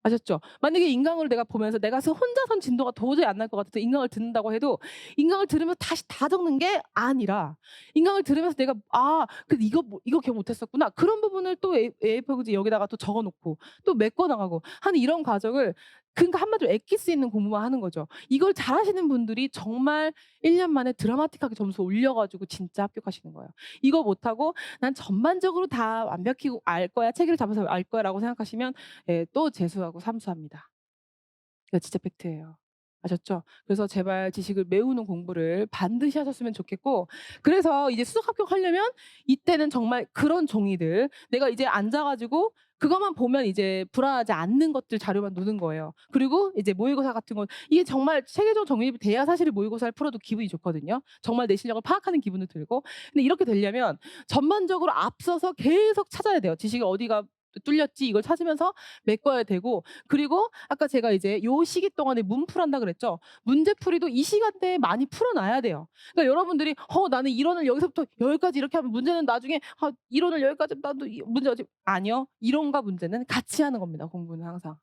아셨죠? 만약에 인강을 내가 보면서 내가 혼자선 진도가 도저히 안 날 것 같아서 인강을 듣는다고 해도 인강을 들으면서 다시 다 적는 게 아니라 인강을 들으면서 내가 '아 이거 기억 못 했었구나.' 그런 부분을 또 A4 용지 여기다가 또 적어 놓고 또 메꿔 나가고 하는 이런 과정을 그러니까 한마디로 엑기스 있는 공부만 하는 거죠. 이걸 잘하시는 분들이 정말 1년 만에 드라마틱하게 점수 올려 가지고 진짜 합격하시는 거예요. 이거 못하고 '난 전반적으로 다 완벽히 알 거야. 체계를 잡아서 알 거야.'라고 생각하시면 또 재수하고 삼수합니다. 이거 진짜 팩트예요. 아셨죠? 그래서 제발 지식을 메우는 공부를 반드시 하셨으면 좋겠고 그래서 이제 수석 합격하려면 이때는 정말 그런 종이들 내가 이제 앉아 가지고 그것만 보면 이제 불안하지 않는 것들 자료만 노는 거예요. 그리고 이제 모의고사 같은 건 이게 정말 체계적으로 정립이 돼야 사실 모의고사를 풀어도 기분이 좋거든요. 정말 내 실력을 파악하는 기분도 들고. 근데 이렇게 되려면 전반적으로 앞서서 계속 찾아야 돼요. 지식이 어디가 뚫렸지 이걸 찾으면서 메꿔야 되고 그리고 아까 제가 이제 요 시기 동안에 문풀한다 그랬죠. 문제풀이도 이 시간대에 많이 풀어 놔야 돼요. 그러니까 여러분들이 나는 이론을 여기서부터 여기까지 이렇게 하면 문제는 나중에 이론을 여기까지 나도 문제 어지 아니요. 이론과 문제는 같이 하는 겁니다, 공부는 항상.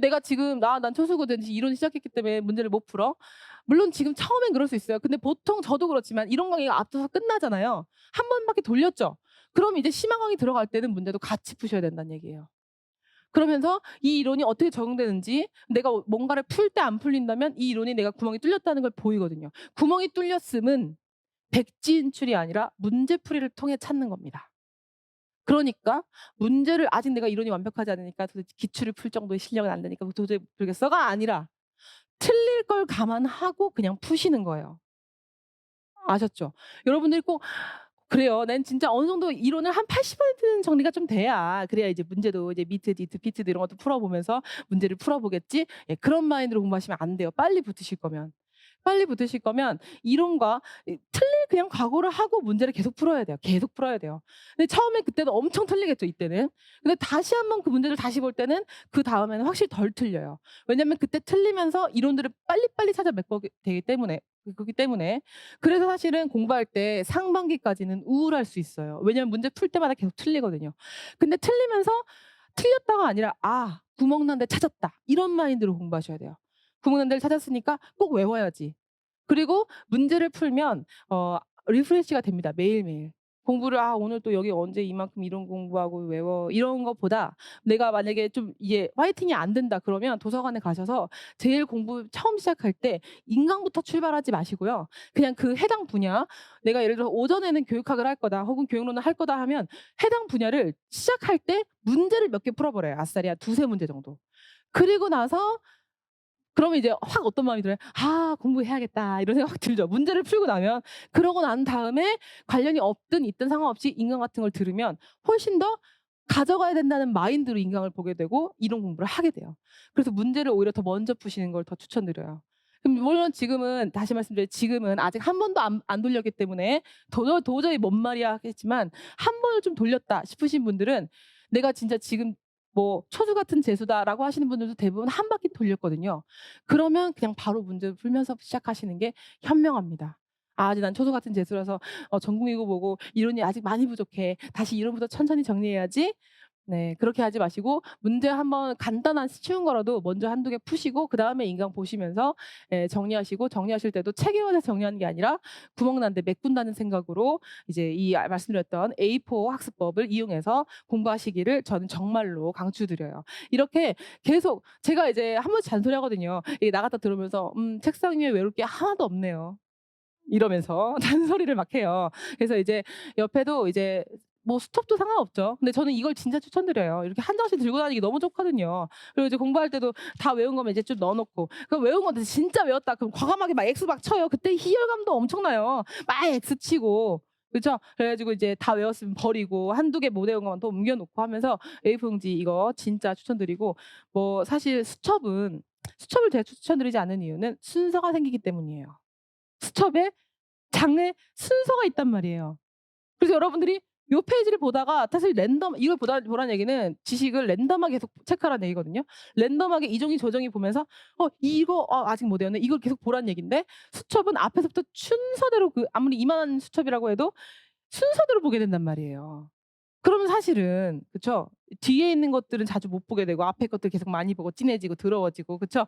내가 지금 난 초수거든. 이론 시작했기 때문에 문제를 못 풀어. 물론 지금 처음엔 그럴 수 있어요. 근데 보통 저도 그렇지만 이론 강의가 앞서서 끝나잖아요. 한 번밖에 돌렸죠. 그럼 이제 심화 강의 들어갈 때는 문제도 같이 푸셔야 된다는 얘기예요. 그러면서 이 이론이 어떻게 적용되는지 내가 뭔가를 풀 때 안 풀린다면 이 이론이 내가 구멍이 뚫렸다는 걸 보이거든요. 구멍이 뚫렸음은 백지인출이 아니라 문제풀이를 통해 찾는 겁니다. 그러니까 문제를 아직 내가 이론이 완벽하지 않으니까 도대체 기출을 풀 정도의 실력은 안 되니까 도저히 못 풀겠어가 아니라 틀릴 걸 감안하고 그냥 푸시는 거예요. 아셨죠? 여러분들이 꼭 그래요. 난 진짜 어느 정도 이론을 한 80%는 정리가 좀 돼야 그래야 이제 문제도 이제 미트, 디트, 피트도 이런 것도 풀어보면서 문제를 풀어보겠지. 그런 마인드로 공부하시면 안 돼요. 빨리 붙으실 거면. 빨리 붙으실 거면 이론과 틀릴 그냥 각오를 하고 문제를 계속 풀어야 돼요. 계속 풀어야 돼요. 근데 처음에 그때는 엄청 틀리겠죠, 이때는. 근데 다시 한번 그 문제를 다시 볼 때는 그다음에는 확실히 덜 틀려요. 왜냐면 그때 틀리면서 이론들을 빨리빨리 찾아 맺거 되기 때문에 그렇기 때문에. 그래서 사실은 공부할 때 상반기까지는 우울할 수 있어요. 왜냐면 문제 풀 때마다 계속 틀리거든요. 근데 틀리면서 틀렸다가 아니라 '아 구멍 난 데 찾았다.' 이런 마인드로 공부하셔야 돼요. '구멍 난 데를 찾았으니까 꼭 외워야지.' 그리고 문제를 풀면 리프레시가 됩니다, 매일매일. 공부를 '아 오늘 또 여기 언제 이만큼 이론 공부하고 외워.' 이런 것보다 내가 만약에 좀 이게 화이팅이 안 된다 그러면 도서관에 가셔서 제일 공부 처음 시작할 때 인강부터 출발하지 마시고요. 그냥 그 해당 분야 내가 예를 들어서 '오전에는 교육학을 할 거다.' 혹은 '교육론을 할 거다.' 하면 해당 분야를 시작할 때 문제를 몇 개 풀어 버려요, 아싸리 한 2-3 문제 정도. 그리고 나서 그러면 이제 확 어떤 마음이 들어요? '아 공부해야겠다.' 이런 생각 확 들죠. 문제를 풀고 나면. 그러고 난 다음에 관련이 없든 있든 상관없이 인강 같은 걸 들으면 훨씬 더 가져가야 된다는 마인드로 인강을 보게 되고 이론 공부를 하게 돼요. 그래서 문제를 오히려 더 먼저 푸시는 걸 더 추천드려요. 물론 지금은 다시 말씀드려요. 지금은 아직 한 번도 안 돌렸기 때문에 도저히 뭔 말이야 하겠지만 한 번을 좀 돌렸다 싶으신 분들은 내가 진짜 지금 뭐 '초수 같은 재수다.'라고 하시는 분들도 대부분 한 바퀴 돌렸거든요. 그러면 그냥 바로 문제를 풀면서 시작하시는 게 현명합니다. '아 아직 난 초수 같은 재수라서 전공이고 뭐고 이론이 아직 많이 부족해. 다시 이론부터 천천히 정리해야지.' 네. 그렇게 하지 마시고 문제 한번 간단한 쉬운 거라도 먼저 한두 개 푸시고 그다음에 인강 보시면서 정리하시고 정리하실 때도 체계화돼서 정리하는 게 아니라 구멍 난 데 메꾼다는 생각으로 이제 말씀드렸던 A4 학습법을 이용해서 공부하시기를 저는 정말로 강추드려요. 이렇게 계속 제가 이제 한 번씩 잔소리하거든요. 이게 나갔다 들어오면서 책상 위에 외울 게 하나도 없네요." 이러면서 잔소리를 막 해요. 그래서 이제 옆에도 이제 뭐 스톱도 상관없죠. 근데 저는 이걸 진짜 추천드려요. 이렇게 한 장씩 들고 다니기 너무 좋거든요. 그리고 이제 공부할 때도 다 외운 거면 이제 좀 넣어 놓고 그 외운 건데 진짜 외웠다 그럼 과감하게 막 X 막 쳐요. 그때 희열감도 엄청나요. 막 X 치고. 그죠? 그래 가지고 이제 다 외웠으면 버리고 한두 개 못 외운 것만 또 옮겨 놓고 하면서 A4 용지 이거 진짜 추천드리고 뭐 사실 수첩을 제가 추천드리지 않는 이유는 순서가 생기기 때문이에요. 수첩에 장의 순서가 있단 말이에요. 그래서 여러분들이 요 페이지를 보다가 사실 이걸 보라는 얘기는 지식을 랜덤하게 계속 체크하라는 얘기거든요. 랜덤하게 이종이 저종이 보면서 이거 아직 못 외웠네. 이걸 계속 보라는 얘긴데 수첩은 앞에서부터 순서대로 아무리 이만한 수첩이라고 해도 순서대로 보게 된단 말이에요. 그러면 사실은 그쵸? 뒤에 있는 것들은 자주 못 보게 되고 앞에 것들 계속 많이 보고 진해지고 더러워지고 그쵸?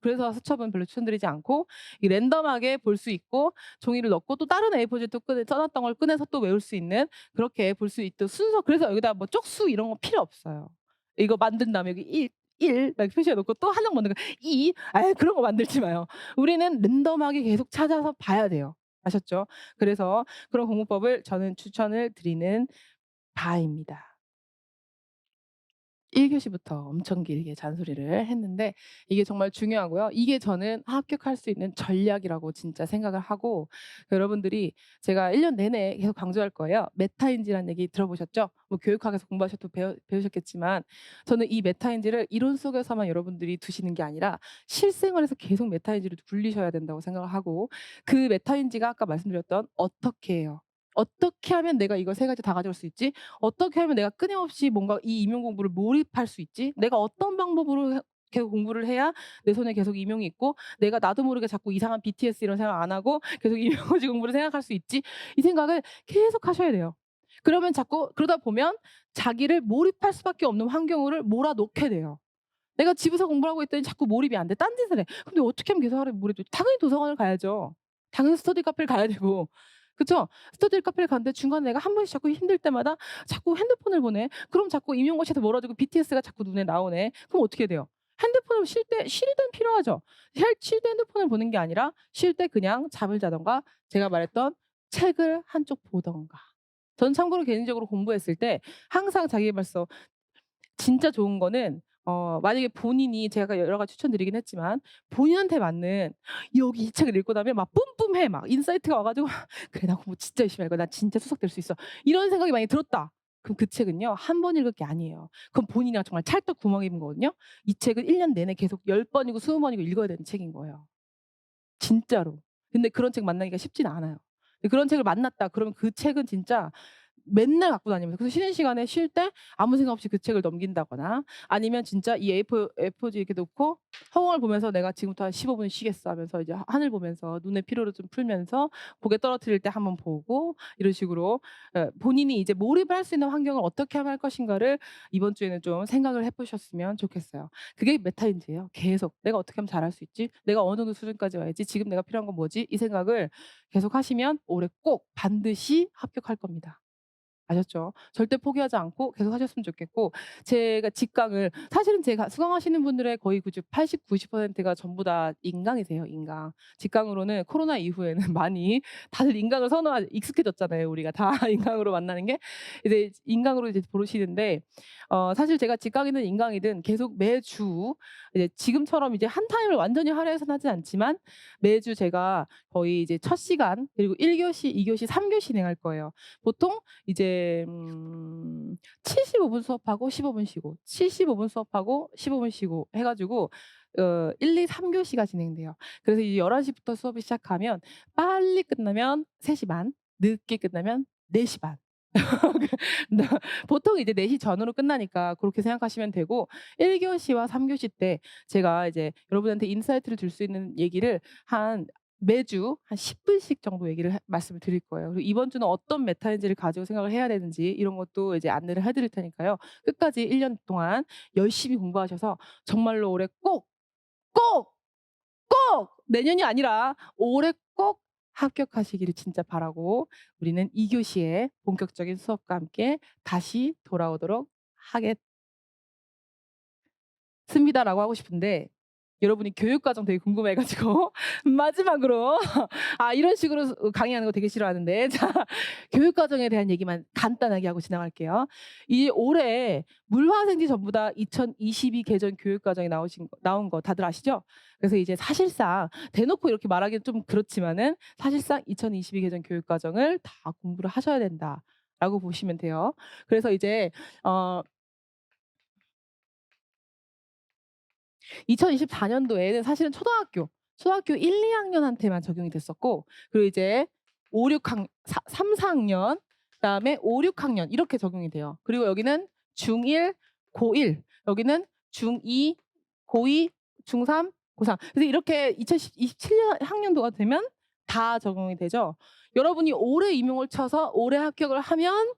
그래서 수첩은 별로 추천드리지 않고 이 랜덤하게 볼 수 있고 종이를 넣고 또 다른 A4 또 써 놨던 걸 꺼내서 또 외울 수 있는 그렇게 볼 수 있도록 순서 그래서 여기다 뭐 쪽수 이런 거 필요 없어요. 이거 만든 다음에 여기 1 막 표시해 놓고 또 한 장 만든 거 2 그런 거 만들지 마요. 우리는 랜덤하게 계속 찾아서 봐야 돼요. 아셨죠? 그래서 그런 공부법을 저는 추천을 드리는 바입니다. 1 교시부터 엄청 길게 잔소리를 했는데 이게 정말 중요하고요. 이게 저는 합격할 수 있는 전략이라고 진짜 생각을 하고 여러분들이 제가 1년 내내 계속 강조할 거예요. 메타인지라는 얘기 들어보셨죠? 뭐 교육학에서 공부하셔도 배우셨겠지만 저는 이 메타인지를 이론 속에서만 여러분들이 두시는 게 아니라 실생활에서 계속 메타인지를 굴리셔야 된다고 생각을 하고 그 메타인지가 아까 말씀드렸던 "어떻게 해요? 어떻게 하면 내가 이걸 세 가지 다 가져올 수 있지? 어떻게 하면 내가 끊임없이 뭔가 이 임용 공부를 몰입할 수 있지? 내가 어떤 방법으로 계속 공부를 해야 내 손에 계속 임용이 있고 내가 나도 모르게 자꾸 이상한 BTS 이런 생각 안 하고 계속 임용고시 공부를 생각할 수 있지? 이 생각을 계속 하셔야 돼요. 그러면 자꾸 그러다 보면 자기를 몰입할 수밖에 없는 환경으로 몰아넣게 돼요. 내가 집에서 공부를 하고 있더니 자꾸 몰입이 안 돼. 딴짓을 해. 근데 어떻게 하면 계속 하루에 몰입되지? 당연히 도서관을 가야죠. 당연히 스터디 카페를 가야 되고. 그쵸? 스터디 카페를 갔는데 중간에 내가 한 번씩 자꾸 힘들 때마다 자꾸 핸드폰을 보네. 그럼 자꾸 임용고시에서 멀어지고 BTS가 자꾸 눈에 나오네. 그럼 어떻게 돼요? 핸드폰을 쉴 땐 필요하죠. 쉴 때 핸드폰을 보는 게 아니라 쉴 때 그냥 잠을 자든가 제가 말했던 책을 한쪽 보든가. 저는 참고로 개인적으로 공부했을 때 항상 자기계발서 진짜 좋은 거는 만약에 본인이 제가 여러 가지 추천드리긴 했지만 본인한테 맞는 여기 이 책을 읽고 나면 막 뿜뿜해 막 인사이트가 와 가지고 '그래 나 공부 진짜 열심히 할 거야. 나 진짜 수석될 수 있어.' 이런 생각이 만약에 들었다. 그럼 그 책은요 한 번 읽을 게 아니에요. 그건 본인이랑 정말 찰떡 구멍 입은 거거든요. 이 책은 1년 내내 계속 10 번이고 20 번이고 읽어야 되는 책인 거예요. 진짜로. 근데 그런 책 만나기가 쉽진 않아요. 근데 그런 책을 만났다 그러면 그 책은 진짜 맨날 갖고 다니면서, 그래서 쉬는 시간에 쉴 때 아무 생각 없이 그 책을 넘긴다거나, 아니면 진짜 이 A4지 이렇게 놓고 허공을 보면서 '내가 지금부터 한 15분 쉬겠어.' 하면서 이제 하늘 보면서 눈의 피로를 좀 풀면서 고개 떨어뜨릴 때 한번 보고, 이런 식으로 본인이 이제 몰입을 할 수 있는 환경을 어떻게 하면 할 것인가를 이번 주에는 좀 생각을 해 보셨으면 좋겠어요. 그게 메타인지예요. 계속 '내가 어떻게 하면 잘할 수 있지? 내가 어느 정도 수준까지 와야지? 지금 내가 필요한 건 뭐지?' 이 생각을 계속 하시면 올해 꼭 반드시 합격할 겁니다. 아셨죠? 절대 포기하지 않고 계속 하셨으면 좋겠고, 제가 직강을, 사실은 제가 수강하시는 분들의 거의 80-90%가 전부 다 인강이세요, 인강. 직강으로는 코로나 이후에는 많이 다들 인강을 익숙해졌잖아요, 우리가 다 인강으로 만나는 게. 이제 인강으로 이제 보시는데, 사실 제가 직강이든 인강이든 계속 매주 이제 지금처럼 이제 한 타임을 완전히 할애해서는 하진 않지만, 매주 제가 거의 이제 첫 시간, 그리고 1 교시, 2 교시, 3 교시 진행할 거예요. 보통 이제 75분 수업하고 15분 쉬고, 75분 수업하고 15분 쉬고 해 가지고 1, 2, 3 교시가 진행돼요. 그래서 이제 11 시부터 수업이 시작하면 빨리 끝나면 3시 반, 늦게 끝나면 4시 반. 나 보통 이제 4시 전후로 끝나니까 그렇게 생각하시면 되고, 1 교시와 3 교시 때 제가 이제 여러분한테 인사이트를 줄 수 있는 얘기를 한 매주 한 10 분씩 정도 얘기를 말씀을 드릴 거예요. 그리고 이번 주는 어떤 메타인지를 가지고 생각을 해야 되는지 이런 것도 이제 안내를 해 드릴 테니까요. 끝까지 1년 동안 열심히 공부하셔서 정말로 올해 꼭, 꼭, 꼭 내년이 아니라 올해 꼭 합격하시기를 진짜 바라고, 우리는 2 교시에 본격적인 수업과 함께 다시 돌아오도록 하겠습니다라고 하고 싶은데, 여러분이 교육 과정 되게 궁금해 가지고 마지막으로 이런 식으로 강의하는 거 되게 싫어하는데 자, 교육 과정에 대한 얘기만 간단하게 하고 지나갈게요. 이 올해 물화생지 전부 다 2022 개정 교육 과정에 나온 거 다들 아시죠? 그래서 이제 사실상 대놓고 이렇게 말하기는 좀 그렇지만은, 사실상 2022 개정 교육 과정을 다 공부를 하셔야 된다라고 보시면 돼요. 그래서 이제 어 2024 년도에는 사실은 초등학교 1-2 학년한테만 적용이 됐었고, 그리고 이제 5-6 학 사 3-4 학년, 그다음에 5-6 학년 이렇게 적용이 돼요. 그리고 여기는 중1, 고1, 여기는 중2, 고2, 중3, 고3. 그래서 이렇게 2027년 학년도가 되면 다 적용이 되죠. 여러분이 올해 임용을 쳐서 올해 합격을 하면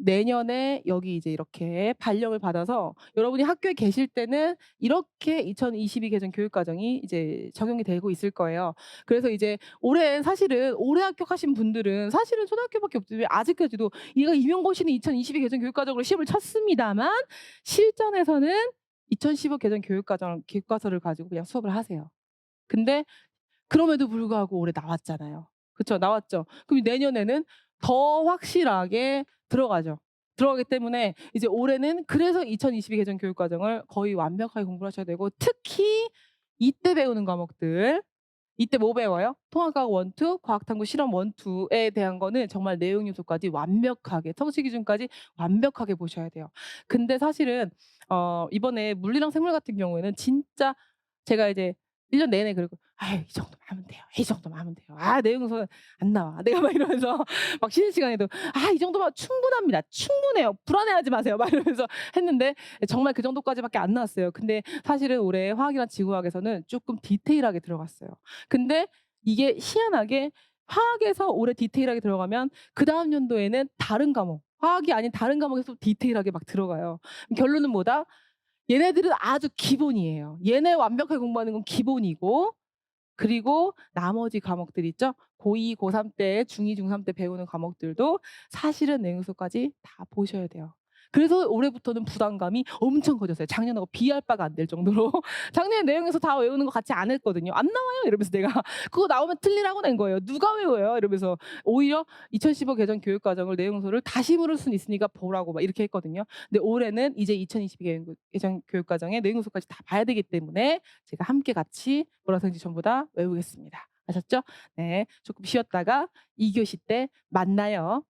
내년에 여기 이제 이렇게 발령을 받아서 여러분이 학교에 계실 때는 이렇게 2022 개정 교육 과정이 이제 적용이 되고 있을 거예요. 그래서 이제 올해, 사실은 올해 합격하신 분들은 사실은 초등학교밖에 없지, 아직까지도 얘가 임용고시는 2022 개정 교육 과정으로 시험을 쳤습니다만, 실전에서는 2015 개정 교육 과정 교과서를 가지고 그냥 수업을 하세요. 근데 그럼에도 불구하고 올해 나왔잖아요. 그쵸? 나왔죠. 그럼 내년에는 더 확실하게 들어가죠. 들어가기 때문에 이제 올해는, 그래서 2022 개정 교육 과정을 거의 완벽하게 공부를 하셔야 되고, 특히 이때 배우는 과목들, 이때 뭐 배워요? 통합과학 1, 2, 과학탐구 실험 1, 2에 대한 거는 정말 내용 요소까지 완벽하게, 성취 기준까지 완벽하게 보셔야 돼요. 근데 사실은 이번에 물리랑 생물 같은 경우에는 진짜 제가 이제 1년 내내 그러고 '아유 이 정도만 하면 돼요. 이 정도만 하면 돼요. 내용 요소는 안 나와.' 내가 막 이러면서 막 쉬는 시간에도 '이 정도면 충분합니다. 충분해요. 불안해하지 마세요.' 막 이러면서 했는데 정말 그 정도까지밖에 안 나왔어요. 근데 사실은 올해 화학이랑 지구화학에서는 쪼끔 디테일하게 들어갔어요. 근데 이게 희한하게 화학에서 올해 디테일하게 들어가면 그다음 연도에는 다른 과목, 화학이 아닌 다른 과목에서 디테일하게 막 들어가요. 결론은 뭐다? 얘네들은 아주 기본이에요. 얘네 완벽하게 공부하는 건 기본이고, 그리고 나머지 과목들 있죠? 고2, 고3 때, 중2, 중3 때 배우는 과목들도 사실은 내용 요소까지 다 보셔야 돼요. 그래서 올해부터는 부담감이 엄청 커졌어요. 작년하고 비할 바가 안 될 정도로. 작년에 내용 요소 다 외우는 거 같이 안 했거든요. "안 나와요." 이러면서 내가 "그거 나오면 틀리라고 낸 거예요." "누가 외워요?" 이러면서 오히려 2015 개정 교육 과정을 내용 요소를 다시 물을 수는 있으니까 보라고 막 이렇게 했거든요. 근데 올해는 이제 2022 개정 교육 과정의 내용 요소까지 다 봐야 되기 때문에 제가 함께 같이 몰아세지 전부 다 외우겠습니다. 아셨죠? 네. 조금 쉬었다가 2 교시 때 만나요.